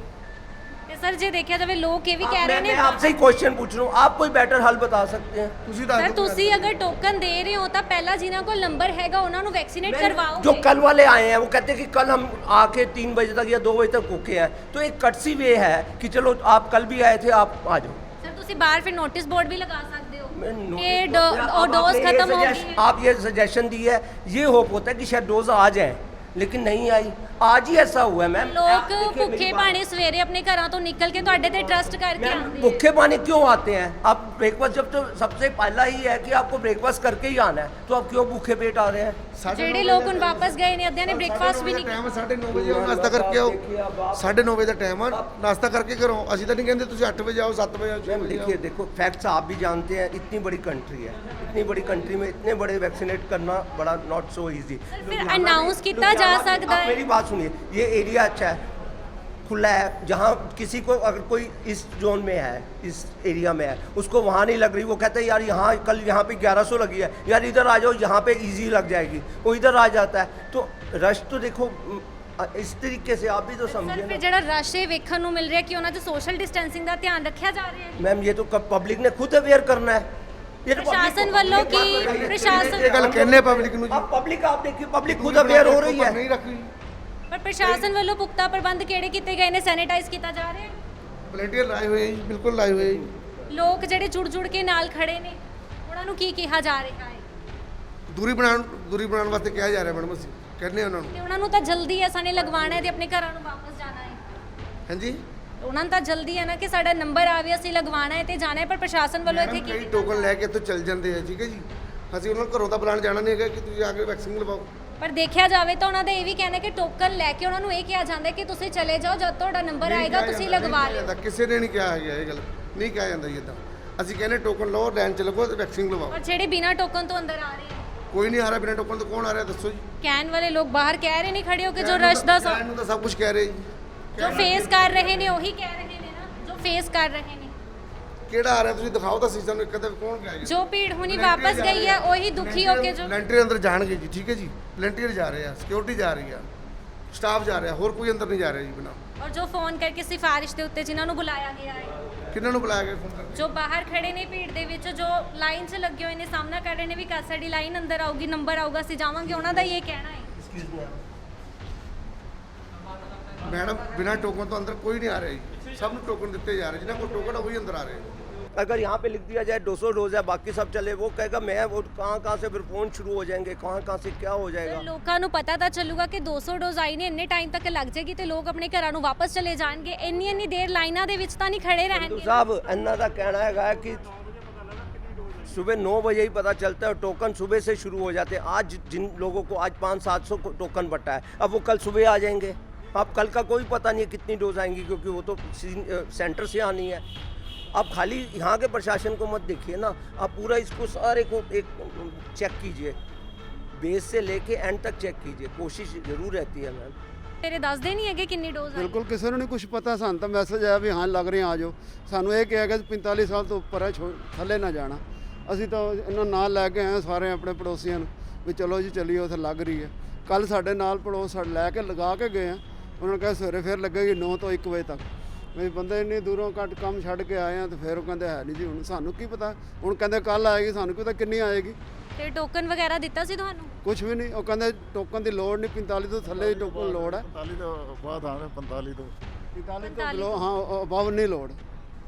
ਤੇ ਸਰ ਜੇ ਦੇਖਿਆ ਜਾਵੇ ਲੋਕ ਇਹ ਵੀ ਕਹਿ ਰਹੇ मैं ਨੇ आपसे ही क्वेश्चन पूछ रहा हूँ, आप कोई बेटर हल बता सकते हैं? ਤੁਸੀਂ ਸਰ ਦੱਸ ਦਿਓ। ਤੁਸੀਂ ਅਗਰ ਟੋਕਨ ਦੇ ਰਹੇ ਹੋ ਤਾਂ ਪਹਿਲਾਂ ਜਿਨ੍ਹਾਂ ਕੋਲ ਨੰਬਰ ਹੈਗਾ ਉਹਨਾਂ ਨੂੰ ਵੈਕਸੀਨੇਟ जो ਕਰਵਾਓਗੇ। कल वाले आए हैं वो कहते हैं कि कल हम आके 3 बजे तक या 2 बजे तक भूखे हैं, तो एक कटसी वे है कि चलो आप कल भी आए थे, आप आ जाओ। ਸਰ ਤੁਸੀਂ ਬਾਹਰ ਫਿਰ ਨੋਟਿਸ ਬੋਰਡ ਵੀ ਲਗਾ ਸਕਦੇ ਹੋ मैं ਕਿ नोटिस- ਉਹ अब ਡੋਜ਼ आपने ये ਖਤਮ ਹੋ सजेशन- गई है। आप ये सजेशन दी है, ये होप होता है कि शायद डोज आ जाए, लेकिन नहीं आई। आज ही ऐसा हुआ है मैम। ਲੋਕ आप देखिए ਭੁੱਖੇ मेरी बात- ਪਾਣੀ ਸਵੇਰੇ ਆਪਣੇ ਘਰਾਂ ਤੋਂ ਨਿਕਲ ਕੇ ਤੁਹਾਡੇ ਤੇ ਟਰਸਟ ਕਰਕੇ मैम, ਆਉਂਦੇ भूखे पानी क्यों आते हैं? आप ब्रेकफास्ट, जब तो सबसे पहला ही है कि आपको ब्रेकफास्ट करके ही आना है, तो आप क्यों भूखे पेट आ रहे हैं? ਜਿਹੜੇ ਲੋਕ ਹੁਣ ਵਾਪਸ ਗਏ ਨੇ ਅੱਧਿਆਂ ਨੇ ਬ੍ਰੇਕਫਾਸਟ ਵੀ ਨਹੀਂ ਟਾਈਮ 9:30 ਵਜੇ ਆਓ, ਨਾਸ਼ਤਾ ਕਰਕੇ ਆਓ। 9:30 ਵਜੇ ਦਾ ਟਾਈਮ ਆ, ਨਾਸ਼ਤਾ ਕਰਕੇ ਕਰੋ। ਅਸੀਂ ਤਾਂ ਨਹੀਂ ਕਹਿੰਦੇ ਤੁਸੀਂ 8 ਵਜੇ ਆਓ, 7 ਵਜੇ ਆਓ, 6 मैम ਵਜੇ देखिए, देखो फैक्ट्स आप भी जानते हैं, इतनी बड़ी कंट्री है, इतनी बड़ी कंट्री में इतने बड़े वैक्सीनेट करना बड़ा नॉट सो इजी। फिर announce कितना जा सकता है? मेरी बात सुनिए, ये एरिया अच्छा है, खुला है, जहाँ किसी को अगर कोई इस जोन में है, इस एरिया में है, उसको वहाँ नहीं लग रही, वो कहता है यार यहाँ कल यहाँ पे 1100 लगी है, यार इधर आ जाओ, यहाँ पे इजी लग जाएगी, वो इधर आ जाता है। तो रश तो देखो इस तरीके से आप भी तो ਸਰ समझिए ਫਿਰ ना। ਜਿਹੜਾ ਰਸ਼ ਇਹ ਵੇਖਣ ਨੂੰ ਮਿਲ ਰਿਹਾ ਕਿ ਉਹਨਾਂ 'ਚ ਸੋਸ਼ਲ ਡਿਸਟੈਂਸਿੰਗ ਦਾ ਧਿਆਨ ਰੱਖਿਆ ਜਾ ਰਿਹਾ ਹੈ। मैम ये तो पब्लिक ने खुद अवेयर करना है। ये तो public ਪ੍ਰਸ਼ਾਸਨ को- ਵੱਲੋਂ ਕੀ ਇਹ ਪ੍ਰਸ਼ਾਸਨ ਗੱਲ ਕਹਿੰਨੇ ਪਬਲਿਕ ਨੂੰ ਜੀ। अब पब्लिक आप देखिए, पब्लिक खुद अवेयर हो रही है। ਨਹੀਂ ਰੱਖੀ। ਪਰ ਪ੍ਰਸ਼ਾਸਨ ਵੱਲੋਂ ਪੁਖਤਾ ਪ੍ਰਬੰਧ ਕਿਹੜੇ ਕੀਤੇ ਗਏ ਨੇ? ਸੈਨੀਟਾਈਜ਼ ਕੀਤਾ ਜਾ ਰਿਹਾ ਹੈ। ਵਲੰਟੀਅਰ ਲਾਏ ਹੋਏ ਆ ਜੀ, ਬਿਲਕੁਲ ਲਾਏ ਹੋਏ ਆ ਜੀ। ਲੋਕ ਜਿਹੜੇ ਜੁੜ ਕੇ ਨਾਲ ਖੜੇ ਨੇ ਉਹਨਾਂ ਨੂੰ ਕੀ ਕਿਹਾ ਜਾ ਰਿਹਾ ਹੈ? ਦੂਰੀ ਬਣਾਉਣ ਵਾਸਤੇ ਕਿਹਾ ਜਾ ਰਿਹਾ ਮੈਡਮ, ਅਸੀਂ ਕਹਿੰਦੇ ਆ ਉਹਨਾਂ ਨੂੰ। ਤੇ ਉਹਨਾਂ ਨੂੰ ਤਾਂ ਜਲਦੀ ਹੈ, ਸਾਨੇ ਲਗਵਾਉਣਾ ਹੈ ਤੇ ਆਪਣੇ ਘਰਾਂ ਨੂੰ ਵਾਪਸ ਜਾਣਾ ਹੈ। ਹਾਂਜੀ ਉਹਨਾਂ ਨੂੰ ਤਾਂ ਜਲਦੀ ਹੈ ਨਾ ਕਿ ਸਾਡਾ ਨੰਬਰ ਆਵੇ, ਅਸੀਂ ਲਗਵਾਉਣਾ ਹੈ ਤੇ ਜਾਣਾ ਹੈ, ਪਰ ਪ੍ਰਸ਼ਾਸਨ ਵੱਲੋਂ ਇੱਥੇ ਮੈਡਮ, ਕੀ ਕਈ ਟੋਕਨ ਲੈ ਕੇ ਇੱਥੋਂ ਚੱਲ ਜਾਂਦੇ ਆ, ਠੀਕ ਹੈ ਜੀ। ਅਸੀਂ ਉਹਨਾਂ ਨੂੰ ਘਰੋਂ ਤਾਂ ਬੁਲਾਉਣ ਜਾਣਾ ਨਹੀਂ ਹੈਗਾ ਕਿ ਤੁਸੀਂ ਆ ਕੇ ਵੈਕਸੀਨ ਲਵਾਓ। ਪਰ ਦੇਖਿਆ ਜਾਵੇ ਤਾਂ ਉਹਨਾਂ ਦਾ ਇਹ ਵੀ ਕਹਿਣਾ ਕਿ ਟੋਕਨ ਲੈ ਕੇ ਉਹਨਾਂ ਨੂੰ ਇਹ ਕਿਹਾ ਜਾਂਦਾ ਕਿ ਤੁਸੀਂ ਚਲੇ ਜਾਓ, ਜਦ ਤੁਹਾਡਾ ਨੰਬਰ ਨਹੀਂ ਆਏਗਾ ਕਿਹਾ ਤੁਸੀਂ ਜਾਂਦਾ, ਲਗਵਾ ਨਹੀਂ ਲਿਓ। ਕਿਹਾ ਜਾਂਦਾ, ਕਿਸੇ ਨੇ ਨਹੀਂ ਕਿਹਾ ਹੈਗਾ ਇਹ ਗੱਲ, ਨਹੀਂ ਕਿਹਾ ਜਾਂਦਾ ਜੀ ਇਦਾਂ। ਅਸੀਂ ਕਹਿੰਦੇ ਟੋਕਨ ਲਓ, ਲਾਈਨ ਚ ਲੱਗੋ ਤੇ ਵੈਕਸੀਨ ਲਵਾਓ। ਪਰ ਜਿਹੜੇ ਬਿਨਾਂ ਟੋਕਨ ਤੋਂ ਅੰਦਰ ਆ ਰਹੇ ਆ, ਕੋਈ ਨਹੀਂ ਆ ਰਿਹਾ ਬਿਨਾਂ ਟੋਕਨ ਤੋਂ, ਕੌਣ ਆ ਰਿਹਾ ਦੱਸੋ ਜੀ। ਕਹਿਣ ਵਾਲੇ ਲੋਕ ਬਾਹਰ ਕਹਿ ਰਹੇ ਨੇ ਖੜੇ ਹੋ ਕੇ ਜੋ ਰਸ਼ ਦਾ ਕਹਿਣ ਨੂੰ ਤਾਂ ਸਭ ਕੁਝ ਕਹਿ ਰਹੇ ਜੀ। ਜੋ ਫੇਸ ਕਰ ਰਹੇ ਨੇ ਉਹੀ ਕਹਿ ਰਹੇ ਨੇ ਨਾ, ਜੋ ਫੇਸ ਕਰ ਰਹੇ ਨੇ। ਕਿਹੜਾ ਆ ਰਿਹਾ ਤੁਸੀਂ ਦਿਖਾਓ ਤਾਂ ਸਿਸਟਮ ਨੂੰ, ਇੱਕ ਤਾਂ ਕੌਣ ਗਿਆ ਜੀ। ਜੋ ਭੀੜ ਹੁਣੀ ਵਾਪਸ ਗਈ ਹੈ ਉਹੀ ਦੁਖੀ ਹੋ ਕੇ ਜੋ ਵਲੰਟੀਅਰ ਅੰਦਰ ਜਾਣਗੇ ਜੀ, ਠੀਕ ਹੈ ਜੀ। ਵਲੰਟੀਅਰ ਜਾ ਰਹੇ ਆ, ਸਿਕਿਉਰਿਟੀ ਜਾ ਰਹੀ ਆ, ਸਟਾਫ ਜਾ ਰਿਹਾ, ਹੋਰ ਕੋਈ ਅੰਦਰ ਨਹੀਂ ਜਾ ਰਿਹਾ ਜੀ ਬਿਨਾਂ। ਔਰ ਜੋ ਫੋਨ ਕਰਕੇ ਸਿਫਾਰਿਸ਼ ਦੇ ਉੱਤੇ ਜਿਨ੍ਹਾਂ ਨੂੰ ਬੁਲਾਇਆ ਗਿਆ ਹੈ, ਕਿਹਨਾਂ ਨੂੰ ਬੁਲਾਇਆ ਗਿਆ ਫੋਨ ਕਰਕੇ? ਜੋ ਬਾਹਰ ਖੜੇ ਨੇ ਭੀੜ ਦੇ ਵਿੱਚ, ਜੋ ਲਾਈਨ 'ਚ ਲੱਗੇ ਹੋਏ ਨੇ, ਸਾਹਮਣਾ ਕਰ ਰਹੇ ਨੇ ਵੀ ਕਦ ਸਾਡੀ ਲਾਈਨ ਅੰਦਰ ਆਊਗੀ, ਨੰਬਰ ਆਊਗਾ, ਅਸੀਂ ਜਾਵਾਂਗੇ, ਉਹਨਾਂ ਦਾ ਇਹ ਕਹਿਣਾ ਹੈ। ਮੈਡਮ ਬਿਨਾਂ ਟੋਕਨ ਤੋਂ ਅੰਦਰ ਕੋਈ ਨਹੀਂ ਆ ਰਿਹਾ ਜੀ, ਸਭ ਨੂੰ ਟੋਕਨ ਦਿੱਤੇ ਜਾ ਰਹੇ, ਜਿਨ੍ਹਾਂ ਕੋਲ ਟੋਕਨ ਆ ਉਹੀ ਅੰਦਰ ਆ ਰਹੇ। अगर यहाँ पे लिख दिया जाए 200 डोज है, बाकी सब चले, वो कहेगा मैं वो कहाँ से फिर फोन शुरू हो जाएंगे, कहाँ से क्या हो जाएगा। ਲੋਕਾਂ ਨੂੰ ਪਤਾ ਤਾਂ ਚੱਲੂਗਾ ਕਿ 200 ਡੋਜ਼ ਆਈ ਨੇ, ਇੰਨੇ ਟਾਈਮ ਤੱਕ ਲੱਗ ਜਾਏਗੀ ਤੇ ਲੋਕ ਆਪਣੇ ਘਰਾਂ ਨੂੰ ਵਾਪਸ ਚਲੇ ਜਾਣਗੇ। ਇੰਨੀ ਦੇਰ ਲਾਈਨਾਂ ਦੇ ਵਿੱਚ ਤਾਂ ਨਹੀਂ ਖੜੇ तो ਰਹਿਣਗੇ। साहब अन्ना का कहना है कि सुबह 9 बजे ही पता चलता है, टोकन सुबह से शुरू हो जाते हैं। आज जिन लोगों को आज 500-700 टोकन बटा है, अब वो कल सुबह आ जाएंगे। अब कल का कोई पता नहीं है कितनी डोज आएंगी, क्योंकि वो तो सेंटर से आनी है। आप खाली यहाँ के प्रशासन को मत देखिए ना, आप पूरा इसको सारे को एक चेक कीजिए, बेस से लेके एंड तक चेक कीजिए, कोशिश जरूर रहती है मैम। ਤੇਰੇ ਦੱਸਦੇ ਨਹੀਂ ਹੈਗੇ ਕਿੰਨੀ ਡੋਜ਼ ਆਈ? ਬਿਲਕੁਲ ਕਿਸੇ ਨੂੰ ਨਹੀਂ ਕੁਝ ਪਤਾ। ਸਾਨੂੰ ਤਾਂ ਮੈਸੇਜ ਆਇਆ ਵੀ ਹਾਂ ਲੱਗ ਰਹੇ ਆ ਜਾਓ। ਸਾਨੂੰ ਇਹ ਕਿਹਾ ਗਿਆ 45 ਸਾਲ ਤੋਂ ਉੱਪਰ ਹੈ, ਥੱਲੇ ਨਾ ਜਾਣਾ। ਅਸੀਂ ਤਾਂ ਇਹਨਾਂ ਨਾਲ ਲੈ ਕੇ ਆਏ ਸਾਰੇ ਆਪਣੇ ਪੜੋਸੀਆਂ ਨੂੰ ਵੀ ਚਲੋ ਜੀ ਚੱਲੀਏ, ਉੱਥੇ ਲੱਗ ਰਹੀ ਹੈ। ਕੱਲ ਸਾਡੇ ਨਾਲ ਪੜੋਸ ਲੈ ਕੇ ਲਗਾ ਕੇ ਗਏ ਆ, ਉਹਨਾਂ ਨੇ ਕਿਹਾ ਸਵੇਰੇ ਫਿਰ ਲੱਗੇਗੀ 9 ਤੋਂ 1 ਵਜੇ ਤੱਕ। ਵੀ ਬੰਦੇ ਇੰਨੀ ਦੂਰੋਂ ਘੱਟ ਕੰਮ ਛੱਡ ਕੇ ਆਏ ਆ ਤੇ ਫਿਰ ਉਹ ਕਹਿੰਦੇ ਹੈ ਨਹੀਂ ਜੀ, ਹੁਣ ਸਾਨੂੰ ਕੀ ਪਤਾ। ਹੁਣ ਕਹਿੰਦੇ ਕੱਲ ਆਏਗੀ, ਸਾਨੂੰ ਕੀ ਪਤਾ ਕਿੰਨੀ ਆਏਗੀ। ਤੇ ਟੋਕਨ ਵਗੈਰਾ ਦਿੱਤਾ ਸੀ ਤੁਹਾਨੂੰ? ਕੁਝ ਵੀ ਨਹੀਂ। ਉਹ ਕਹਿੰਦੇ ਟੋਕਨ ਦੀ ਲੋੜ ਨਹੀਂ, 45 ਤੋਂ ਥੱਲੇ ਹੀ ਟੋਕਨ ਲੋੜ ਹੈ। 45 ਤੋਂ ਬਾਅਦ ਆਣੇ 45 ਤੋਂ 45 ਤੋਂ ਬਿਲੋ ਹਾਂ ਅਬਾਵ ਨਹੀਂ ਲੋੜ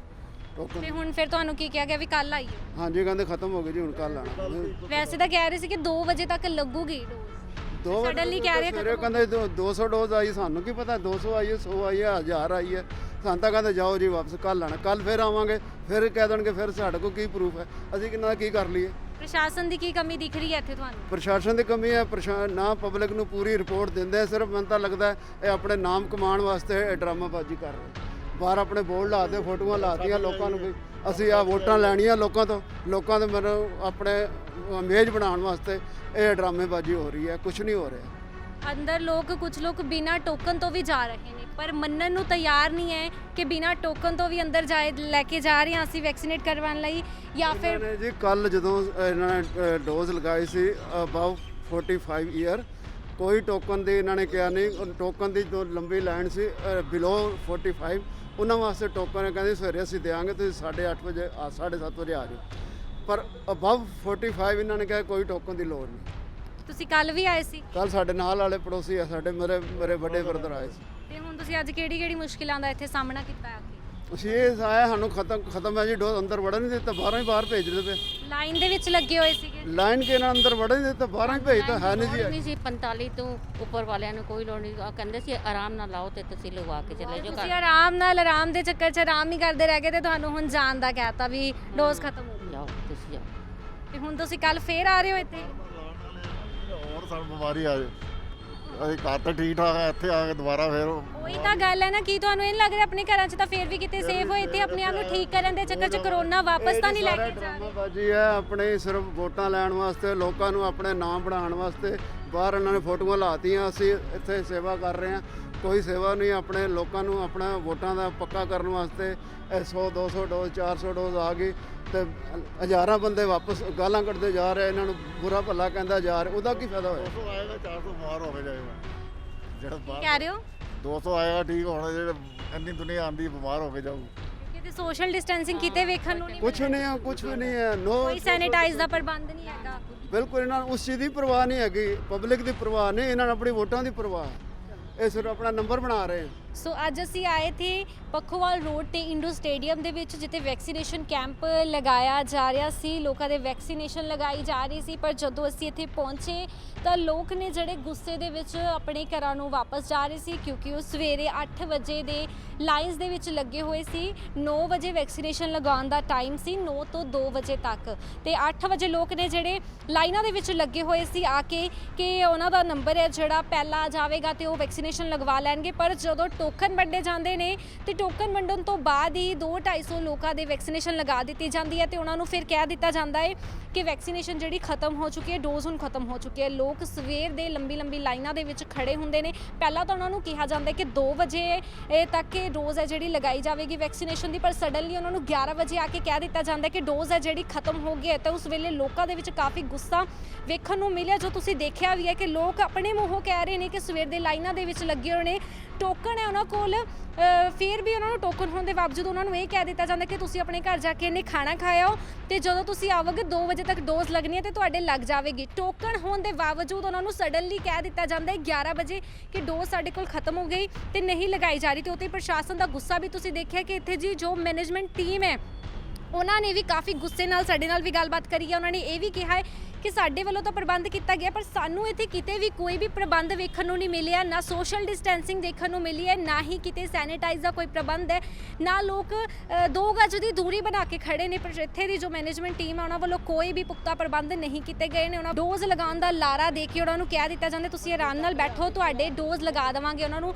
ਟੋਕਨ। ਤੇ ਹੁਣ ਫਿਰ ਤੁਹਾਨੂੰ ਕੀ ਕਿਹਾ ਗਿਆ ਵੀ ਕੱਲ ਆਈਓ? ਹਾਂਜੀ ਕਹਿੰਦੇ ਖਤਮ ਹੋ ਗਈ ਜੀ, ਹੁਣ ਕੱਲ ਆਣਾ। ਵੈਸੇ ਤਾਂ ਕਹਿ ਰਹੇ ਸੀ ਕਿ 2 ਵਜੇ ਤੱਕ ਲੱਗੂਗੀ ਡੋਜ਼। 2 Suddenly ਕਹਿ ਰਹੇ ਸਵੇਰੇ ਕਹਿੰਦੇ 200 ਡੋਜ਼ ਆਈ, ਸਾਨੂੰ ਕੀ ਪਤਾ 200 ਆਈ ਹੈ, 100 ਆਈ ਹੈ, 1000 ਆਈ ਹੈ। ਸਾਨੂੰ ਤਾਂ ਕਹਿੰਦੇ ਜਾਓ ਜੀ ਵਾਪਸ, ਕੱਲ ਆਣਾ। ਕੱਲ ਫਿਰ ਆਵਾਂਗੇ, ਫਿਰ ਕਹਿ ਦੇਣਗੇ, ਫਿਰ ਸਾਡੇ ਕੋਲ ਕੀ ਪ੍ਰੂਫ ਹੈ, ਅਸੀਂ ਕਿੰਨਾ ਕੀ ਕਰ ਲਈਏ। ਪ੍ਰਸ਼ਾਸਨ ਦੀ ਕੀ ਕਮੀ ਦਿਖ ਰਹੀ ਹੈ ਇੱਥੇ ਤੁਹਾਨੂੰ? ਪ੍ਰਸ਼ਾਸਨ ਦੀ ਕਮੀ ਹੈ। ਨਾ ਪਬਲਿਕ ਨੂੰ ਪੂਰੀ ਰਿਪੋਰਟ ਦਿੰਦੇ, ਸਿਰਫ ਮੈਨੂੰ ਤਾਂ ਲੱਗਦਾ ਇਹ ਆਪਣੇ ਨਾਮ ਕਮਾਉਣ ਵਾਸਤੇ ਇਹ ਡਰਾਮਾਬਾਜ਼ੀ ਕਰ ਰਹੇ। ਬਾਹਰ ਆਪਣੇ ਬੋਰਡ ਲਾਤੇ, ਫੋਟੋਆਂ ਲਾਤੀਆਂ ਲੋਕਾਂ ਨੂੰ ਵੀ ਅਸੀਂ ਆ ਵੋਟਾਂ ਲੈਣੀਆਂ ਲੋਕਾਂ ਦੇ ਮੈਨੂੰ ਆਪਣੇ ਇਮੇਜ ਬਣਾਉਣ ਵਾਸਤੇ ਇਹ ਡਰਾਮੇਬਾਜ਼ੀ ਹੋ ਰਹੀ ਹੈ, ਕੁਝ ਨਹੀਂ ਹੋ ਰਿਹਾ। ਅੰਦਰ ਲੋਕ ਕੁਝ ਲੋਕ ਬਿਨਾਂ ਟੋਕਨ ਤੋਂ ਵੀ ਜਾ ਰਹੇ ਨੇ, ਪਰ ਮੰਨਣ ਨੂੰ ਤਿਆਰ ਨਹੀਂ ਹੈ ਕਿ ਬਿਨਾਂ ਟੋਕਨ ਤੋਂ ਵੀ ਅੰਦਰ ਲੈ ਕੇ ਜਾ ਰਹੇ ਹਾਂ ਅਸੀਂ ਵੈਕਸੀਨੇਟ ਕਰਵਾਉਣ ਲਈ, ਜਾਂ ਫਿਰ ਇਹਨਾਂ ਨੇ ਜੀ ਕੱਲ ਜਦੋਂ ਇਹਨਾਂ ਨੇ ਡੋਜ਼ ਲਗਾਈ ਸੀ ਅਬਵ 45 ਈਅਰ, ਕੋਈ ਟੋਕਨ ਦੀ ਇਹਨਾਂ ਨੇ ਕਿਹਾ ਨਹੀਂ। ਟੋਕਨ ਦੀ ਜੋ ਲੰਬੀ ਲਾਈਨ ਸੀ ਬਿਲੋ 45 ਉਹਨਾਂ ਵਾਸਤੇ ਟੋਕਨ ਕਹਿੰਦੇ ਸਵੇਰੇ ਅਸੀਂ ਦੇਵਾਂਗੇ, ਤੁਸੀਂ 8:30 ਵਜੇ 7:30 ਵਜੇ ਆ ਜਾਓ। ਪਰ ਅਬਵ 45 ਇਹਨਾਂ ਨੇ ਕਿਹਾ ਕੋਈ ਟੋਕਨ ਦੀ ਲੋੜ ਨਹੀਂ। ਤੁਸੀਂ ਕੱਲ ਵੀ ਆਏ ਸੀ ਕੱਲ ਸਾਡੇ ਨਾਲ ਵਾਲੇ ਪੜੋਸੀ ਆ ਸਾਡੇ ਮੇਰੇ ਵੱਡੇ ਬ੍ਰਦਰ ਆਏ ਸੀ। ਤੇ ਹੁਣ ਤੁਸੀਂ ਅੱਜ ਕਿਹੜੀ ਮੁਸ਼ਕਿਲਾਂ ਦਾ ਇੱਥੇ ਸਾਹਮਣਾ ਕੀਤਾ ਹੈ? ਅਸੀਂ ਇਹ ਆਇਆ ਸਾਨੂੰ ਖਤਮ ਹੈ ਜੀ, ਡੋਜ਼ ਅੰਦਰ ਵੜਨ ਨਹੀਂ ਦਿੱਤਾ, ਬਾਹਰ ਭੇਜ ਦਿੱਤੇ ਪਏ। ਲਾਈਨ ਦੇ ਵਿੱਚ ਲੱਗੇ ਹੋਏ ਸੀਗੇ, ਲਾਈਨ ਕੇ ਨਾਲ ਅੰਦਰ ਵੜਨ ਨਹੀਂ ਦਿੱਤਾ, ਬਾਹਰ ਹੀ ਭੇਜਤਾ ਹੈ ਨਹੀਂ ਜੀ। ਨਹੀਂ ਸੀ 45 ਤੋਂ ਉੱਪਰ ਵਾਲਿਆਂ ਨੂੰ ਕੋਈ ਲੋੜ ਨਹੀਂ, ਕਹਿੰਦੇ ਸੀ ਆਰਾਮ ਨਾਲ ਲਾਓ ਤੇ ਤੁਸੀਂ ਲਗਵਾ ਕੇ ਚਲੇ ਜਾਓ ਤੁਸੀਂ ਘਰ। ਆਰਾਮ ਦੇ ਚੱਕਰ 'ਚ ਆਰਾਮ ਹੀ ਕਰਦੇ ਰਹਿ ਗਏ ਤੇ ਤੁਹਾਨੂੰ ਹੁਣ ਜਾਣ ਦਾ ਕਹਿਤਾ ਵੀ ਡੋਜ਼ ਖਤਮ ਹੋ ਗਈ। ਜਾਓ ਤੁਸੀਂ ਜਾਓ। ਤੇ ਹੁਣ ਤੁਸੀਂ ਕੱਲ ਫੇਰ ਆ ਰਹੇ ਹੋ ਇੱਥੇ? ਹੋਰ ਸਾਨੂੰ ਬਿਮਾਰੀ ਆ ਜਾਏ, ਅਸੀਂ ਘਰ ਤਾਂ ਠੀਕ ਠਾਕ ਆ, ਇੱਥੇ ਆ ਕੇ ਦੁਬਾਰਾ ਫਿਰ ਉਹੀ ਤਾਂ ਗੱਲ ਹੈ ਨਾ, ਕੀ ਤੁਹਾਨੂੰ ਇਹ ਨਹੀਂ ਲੱਗ ਰਿਹਾ ਆਪਣੇ ਘਰਾਂ 'ਚ ਤਾਂ ਫੇਰ ਵੀ ਕਿਤੇ ਸੇਫ ਹੋਏ, ਇੱਥੇ ਆਪਣੇ ਆਪ ਨੂੰ ਠੀਕ ਕਰਨ ਦੇ ਚੱਕਰ 'ਚ ਕਰੋਨਾ ਵਾਪਸ ਤਾਂ ਨਹੀਂ ਲੈ ਕੇ ਜਾ ਰਹੇ? ਬਾਜੀ ਹੈ ਆਪਣੇ ਸਿਰਫ ਵੋਟਾਂ ਲੈਣ ਵਾਸਤੇ, ਲੋਕਾਂ ਨੂੰ ਆਪਣੇ ਨਾਮ ਬਣਾਉਣ ਵਾਸਤੇ ਬਾਹਰ ਇਹਨਾਂ ਨੇ ਫੋਟੋਆਂ ਲਾਤੀਆਂ। ਅਸੀਂ ਇੱਥੇ ਸੇਵਾ ਕਰ ਰਹੇ ਹਾਂ, ਕੋਈ ਸੇਵਾ ਨਹੀਂ। ਆਪਣੇ ਲੋਕਾਂ ਨੂੰ ਆਪਣਾ ਵੋਟਾਂ ਦਾ ਪੱਕਾ ਕਰਨ ਵਾਸਤੇ 100 200 ਡੋਜ਼ 400 ਡੋਜ਼ ਆ ਗਈ ਤੇ ਹਜ਼ਾਰਾਂ ਬੰਦੇ ਵਾਪਸ ਗਾਲਾਂ ਕੱਢਦੇ ਜਾ ਰਹੇ, ਇਹਨਾਂ ਨੂੰ ਬੁਰਾ ਭਲਾ ਕਹਿੰਦਾ ਜਾ ਰਿਹਾ, ਉਹਦਾ ਕੀ ਫਾਇਦਾ ਹੋਇਆ? 200 ਆਏਗਾ 400 ਬਿਮਾਰ ਹੋ ਕੇ ਜਾਏਗਾ। ਜਿਹੜਾ ਬਾਹਰ ਕਹਿ ਰਹੇ ਹੋ 200 ਆਏਗਾ ਠੀਕ ਹੋਣਾ, ਜਿਹੜੇ ਇੰਨੀ ਦੁਨੀਆ ਆਂਦੀ ਬਿਮਾਰ ਹੋ ਕੇ ਜਾਊਗੀ। ਕਿਤੇ ਸੋਸ਼ਲ ਡਿਸਟੈਂਸਿੰਗ ਕਿਤੇ ਵੇਖਣ ਨੂੰ ਨਹੀਂ ਕੁਝ ਨਹੀਂ ਹੈ, ਕੁਝ ਵੀ ਨਹੀਂ ਹੈ। ਨੋ ਕੋਈ ਸੈਨੀਟਾਈਜ਼ ਦਾ ਪ੍ਰਬੰਧ ਨਹੀਂ ਹੈਗਾ। ਬਿਲਕੁਲ ਇਹਨਾਂ ਨੂੰ ਉਸ ਚੀਜ਼ ਦੀ ਪਰਵਾਹ ਨਹੀਂ ਹੈਗੀ, ਪਬਲਿਕ ਦੀ ਪਰਵਾਹ ਨਹੀਂ, ਇਹਨਾਂ ਨੂੰ ਆਪਣੀ ਵੋਟਾਂ ਦੀ ਪਰਵਾਹ ਹੈ। ਇਹ ਸਿਰਫ ਆਪਣਾ ਨੰਬਰ ਬਣਾ ਰਹੇ ਹਨ। ਸੋ ਅੱਜ ਅਸੀਂ ਆਏ ਥੇ ਪੱਖੋਵਾਲ ਰੋਡ ਤੇ ਇੰਡੋ ਸਟੇਡੀਅਮ ਦੇ ਵਿੱਚ, ਜਿੱਥੇ ਵੈਕਸੀਨੇਸ਼ਨ ਕੈਂਪ ਲਗਾਇਆ ਜਾ ਰਿਹਾ ਸੀ, ਲੋਕਾਂ ਦੇ ਵੈਕਸੀਨੇਸ਼ਨ ਲਗਾਈ ਜਾ ਰਹੀ ਸੀ। ਪਰ ਜਦੋਂ ਅਸੀਂ ਇੱਥੇ ਪਹੁੰਚੇ ਤਾਂ ਲੋਕ ਨੇ ਜਿਹੜੇ ਗੁੱਸੇ ਦੇ ਵਿੱਚ ਆਪਣੇ ਘਰਾਂ ਨੂੰ ਵਾਪਸ ਜਾ ਰਹੇ ਸੀ, ਕਿਉਂਕਿ ਉਹ ਸਵੇਰੇ 8 ਵਜੇ ਦੇ ਲਾਈਨਸ ਦੇ ਵਿੱਚ ਲੱਗੇ ਹੋਏ ਸੀ। 9 ਵਜੇ ਵੈਕਸੀਨੇਸ਼ਨ ਲਗਾਉਣ ਦਾ ਟਾਈਮ ਸੀ, 9 ਤੋਂ 2 ਵਜੇ ਤੱਕ, ਤੇ 8 ਵਜੇ ਲੋਕ ਨੇ ਜਿਹੜੇ ਲਾਈਨਾਂ ਦੇ ਵਿੱਚ ਲੱਗੇ ਹੋਏ ਸੀ ਆ ਕੇ ਕਿ ਉਹਨਾਂ ਦਾ ਨੰਬਰ ਹੈ ਜਿਹੜਾ ਪਹਿਲਾਂ ਆ ਜਾਵੇਗਾ ਤੇ ਉਹ ਵੈਕਸੀਨੇਸ਼ਨ ਲਗਵਾ ਲੈਣਗੇ। ਪਰ ਜਦੋਂ ਟੋਕਨ ਵੰਡੇ ਜਾਂਦੇ ਨੇ ਤੇ ਟੋਕਨ ਵੰਡਣ ਤੋਂ ਬਾਅਦ ਹੀ 200-250 ਲੋਕਾਂ ਦੇ ਵੈਕਸੀਨੇਸ਼ਨ ਲਗਾ ਦਿੱਤੀ ਜਾਂਦੀ ਹੈ ਤੇ ਉਹਨਾਂ ਨੂੰ ਫਿਰ ਕਹਿ ਦਿੱਤਾ ਜਾਂਦਾ ਹੈ ਕਿ ਵੈਕਸੀਨੇਸ਼ਨ ਜਿਹੜੀ ਖਤਮ ਹੋ ਚੁੱਕੀ ਹੈ, ਡੋਜ਼ ਹੁਣ ਖਤਮ ਹੋ ਚੁੱਕੀ ਹੈ। ਲੋਕ ਸਵੇਰ ਦੇ ਲੰਬੀ ਲਾਈਨਾਂ ਦੇ ਵਿੱਚ ਖੜੇ ਹੁੰਦੇ ਨੇ। ਪਹਿਲਾਂ ਤਾਂ ਉਹਨਾਂ ਨੂੰ ਕਿਹਾ ਜਾਂਦਾ ਕਿ 2 ਵਜੇ ਤੱਕ ਇਹ ਡੋਜ਼ ਹੈ ਜਿਹੜੀ ਲਗਾਈ ਜਾਵੇਗੀ ਵੈਕਸੀਨੇਸ਼ਨ ਦੀ, ਪਰ ਸਡਨਲੀ ਉਹਨਾਂ ਨੂੰ 11 ਵਜੇ ਆ ਕੇ ਕਹਿ ਦਿੱਤਾ ਜਾਂਦਾ ਕਿ ਡੋਜ਼ ਹੈ ਜਿਹੜੀ ਖਤਮ ਹੋ ਗਈ ਹੈ। ਤਾਂ ਉਸ ਵੇਲੇ ਲੋਕਾਂ ਦੇ ਵਿੱਚ ਕਾਫੀ ਗੁੱਸਾ ਵੇਖਣ ਨੂੰ ਮਿਲਿਆ, ਜੋ ਤੁਸੀਂ ਦੇਖਿਆ ਵੀ ਹੈ ਕਿ ਲੋਕ ਆਪਣੇ ਮੂੰਹੋਂ ਕਹਿ ਰਹੇ ਨੇ ਕਿ ਸਵੇਰ ਦੇ ਲਾਈਨਾਂ ਦੇ ਵਿੱਚ ਲੱਗੇ ਹੋਏ ਨੇ, ਟੋਕਨ ਹੈ ਉਹਨਾਂ ਕੋਲ, ਫਿਰ ਵੀ ਉਹਨਾਂ ਨੂੰ ਟੋਕਨ ਹੋਣ ਦੇ ਬਾਵਜੂਦ ਉਹਨਾਂ ਨੂੰ ਇਹ ਕਹਿ ਦਿੱਤਾ ਜਾਂਦਾ ਕਿ ਤੁਸੀਂ ਆਪਣੇ ਘਰ ਜਾ ਕੇ ਇਹਨੇ ਖਾਣਾ ਖਾਇਓ ਤੇ ਜਦੋਂ ਤੁਸੀਂ ਆਵੋਗੇ 2 ਵਜੇ ਤੱਕ ਡੋਜ਼ ਲੱਗਣੀ ਹੈ ਤੇ ਤੁਹਾਡੇ ਲੱਗ ਜਾਵੇਗੀ। ਟੋਕਨ ਹੋਣ ਦੇ ਬਾਵਜੂਦ ਉਹਨਾਂ ਨੂੰ ਸਡਨਲੀ ਕਹਿ ਦਿੱਤਾ ਜਾਂਦਾ ਹੈ 11 ਵਜੇ ਕਿ ਡੋਜ਼ ਸਾਡੇ ਕੋਲ ਖਤਮ ਹੋ ਗਈ ਤੇ ਨਹੀਂ ਲਗਾਈ ਜਾ ਰਹੀ। ਤੇ ਉੱਥੇ ਪ੍ਰਸ਼ਾਸਨ ਦਾ ਗੁੱਸਾ ਵੀ ਤੁਸੀਂ ਦੇਖਿਆ ਕਿ ਇੱਥੇ ਜੀ ਜੋ ਮੈਨੇਜਮੈਂਟ ਟੀਮ ਹੈ ਉਹਨਾਂ ਨੇ ਵੀ ਕਾਫੀ ਗੁੱਸੇ ਨਾਲ ਸਾਡੇ ਨਾਲ ਵੀ ਗੱਲਬਾਤ ਕਰੀ ਹੈ। ਉਹਨਾਂ ਨੇ ਇਹ ਵੀ ਕਿਹਾ ਹੈ ਕਿ ਸਾਡੇ ਵੱਲੋਂ ਤਾਂ ਪ੍ਰਬੰਧ ਕੀਤਾ ਗਿਆ, ਪਰ ਸਾਨੂੰ ਇੱਥੇ ਕਿਤੇ ਵੀ ਕੋਈ ਵੀ ਪ੍ਰਬੰਧ ਵੇਖਣ ਨੂੰ ਨਹੀਂ ਮਿਲਿਆ, ਨਾ ਸੋਸ਼ਲ ਡਿਸਟੈਂਸਿੰਗ ਦੇਖਣ ਨੂੰ ਮਿਲੀ ਹੈ, ਨਾ ਹੀ ਕਿਤੇ ਸੈਨੀਟਾਈਜ਼ ਦਾ ਕੋਈ ਪ੍ਰਬੰਧ ਹੈ, ਨਾ ਲੋਕ 2 ਗਜ ਦੀ ਦੂਰੀ ਬਣਾ ਕੇ ਖੜੇ ਨੇ। ਪਰ ਇੱਥੇ ਦੀ ਜੋ ਮੈਨੇਜਮੈਂਟ ਟੀਮ ਹੈ ਉਹਨਾਂ ਵੱਲੋਂ ਕੋਈ ਵੀ ਪੁਖਤਾ ਪ੍ਰਬੰਧ ਨਹੀਂ ਕੀਤੇ ਗਏ ਨੇ। ਉਹਨਾਂ ਡੋਜ਼ ਲਗਾਉਣ ਦਾ ਲਾਰਾ ਦੇ ਕੇ ਉਹਨਾਂ ਨੂੰ ਕਹਿ ਦਿੱਤਾ ਜਾਂਦਾ ਤੁਸੀਂ ਆਰਾਮ ਨਾਲ ਬੈਠੋ, ਤੁਹਾਡੇ ਡੋਜ਼ ਲਗਾ ਦੇਵਾਂਗੇ। ਉਹਨਾਂ ਨੂੰ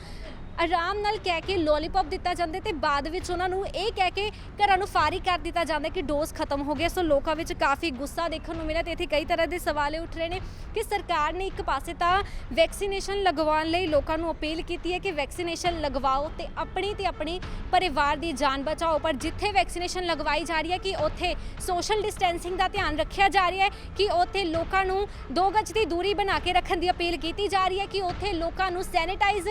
ਆਰਾਮ ਨਾਲ ਕਹਿ ਕੇ ਲੋਲੀਪੌਪ ਦਿੱਤਾ ਜਾਂਦਾ ਤੇ ਬਾਅਦ ਵਿੱਚ ਉਹਨਾਂ ਨੂੰ ਇਹ ਕਹਿ ਕੇ ਘਰਾਂ ਨੂੰ ਫਾਰੀ ਕਰ ਦਿੱਤਾ ਜਾਂਦਾ ਕਿ ਡੋਜ਼ ਖਤਮ ਹੋ ਗਿਆ। ਸੋ ਲੋਕਾਂ ਵਿੱਚ ਕਾਫੀ ਗੁੱਸਾ ਦੇਖਣ ਨੂੰ ਮਿਲਿਆ ਤੇ ਇੱਥੇ ਕਈ ਤਰ੍ਹਾਂ ਦੇ ਸਵਾਲ ਉੱਠ ਰਹੇ ਨੇ ਕਿ ਸਰਕਾਰ ਨੇ ਇੱਕ ਪਾਸੇ ਤਾਂ ਵੈਕਸੀਨੇਸ਼ਨ ਲਗਵਾਉਣ ਲਈ ਲੋਕਾਂ ਨੂੰ ਅਪੀਲ ਕੀਤੀ ਹੈ ਕਿ ਵੈਕਸੀਨੇਸ਼ਨ ਲਗਵਾਓ ਤੇ ਆਪਣੇ ਪਰਿਵਾਰ ਦੀ ਜਾਨ ਬਚਾਓ, ਪਰ ਜਿੱਥੇ ਵੈਕਸੀਨੇਸ਼ਨ ਲਗਵਾਈ ਜਾ ਰਹੀ ਹੈ ਕਿ ਉੱਥੇ ਸੋਸ਼ਲ ਡਿਸਟੈਂਸਿੰਗ ਦਾ ਧਿਆਨ ਰੱਖਿਆ ਜਾ ਰਿਹਾ ਹੈ, ਕਿ ਉੱਥੇ ਲੋਕਾਂ ਨੂੰ 2 ਗਜ ਦੀ ਦੂਰੀ ਬਣਾ ਕੇ ਰੱਖਣ ਦੀ ਅਪੀਲ ਕੀਤੀ ਜਾ ਰਹੀ ਹੈ, ਕਿ ਉੱਥੇ ਲੋਕਾਂ ਨੂੰ ਸੈਨੀਟਾਈਜ਼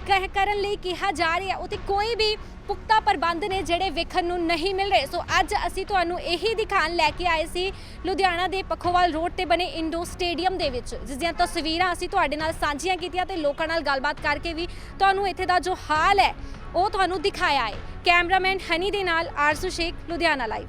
ਕਰਨ ਲਈ ਕਿਹਾ ਜਾ ਰਿਹਾ, ਉੱਥੇ ਕੋਈ ਵੀ ਪੁਖਤਾ ਪ੍ਰਬੰਧ ਨੇ ਜਿਹੜੇ ਵੇਖਣ ਨੂੰ ਨਹੀਂ ਮਿਲ ਰਹੇ। ਸੋ ਅੱਜ ਅਸੀਂ ਤੁਹਾਨੂੰ ਇਹੀ ਦਿਖਾਉਣ ਲੈ ਕੇ ਆਏ ਸੀ ਲੁਧਿਆਣਾ ਦੇ ਪੱਖੋਵਾਲ ਰੋਡ ਤੇ ਬਣੇ ਇੰਡੋ ਸਟੇਡੀਅਮ ਦੇ ਵਿੱਚ, ਜਿਸ ਦੀਆਂ ਤਸਵੀਰਾਂ ਅਸੀਂ ਤੁਹਾਡੇ ਨਾਲ ਸਾਂਝੀਆਂ ਕੀਤੀਆਂ ਤੇ ਲੋਕਾਂ ਨਾਲ ਗੱਲਬਾਤ ਕਰਕੇ ਵੀ ਤੁਹਾਨੂੰ ਇੱਥੇ ਦਾ ਜੋ ਹਾਲ ਹੈ ਉਹ ਤੁਹਾਨੂੰ ਦਿਖਾਇਆ ਹੈ। ਕੈਮਰਾਮੈਨ ਹਨੀ ਦੇ ਨਾਲ ਆਰਜ਼ੂ ਸ਼ੇਖ, ਲੁਧਿਆਣਾ ਲਾਈਵ।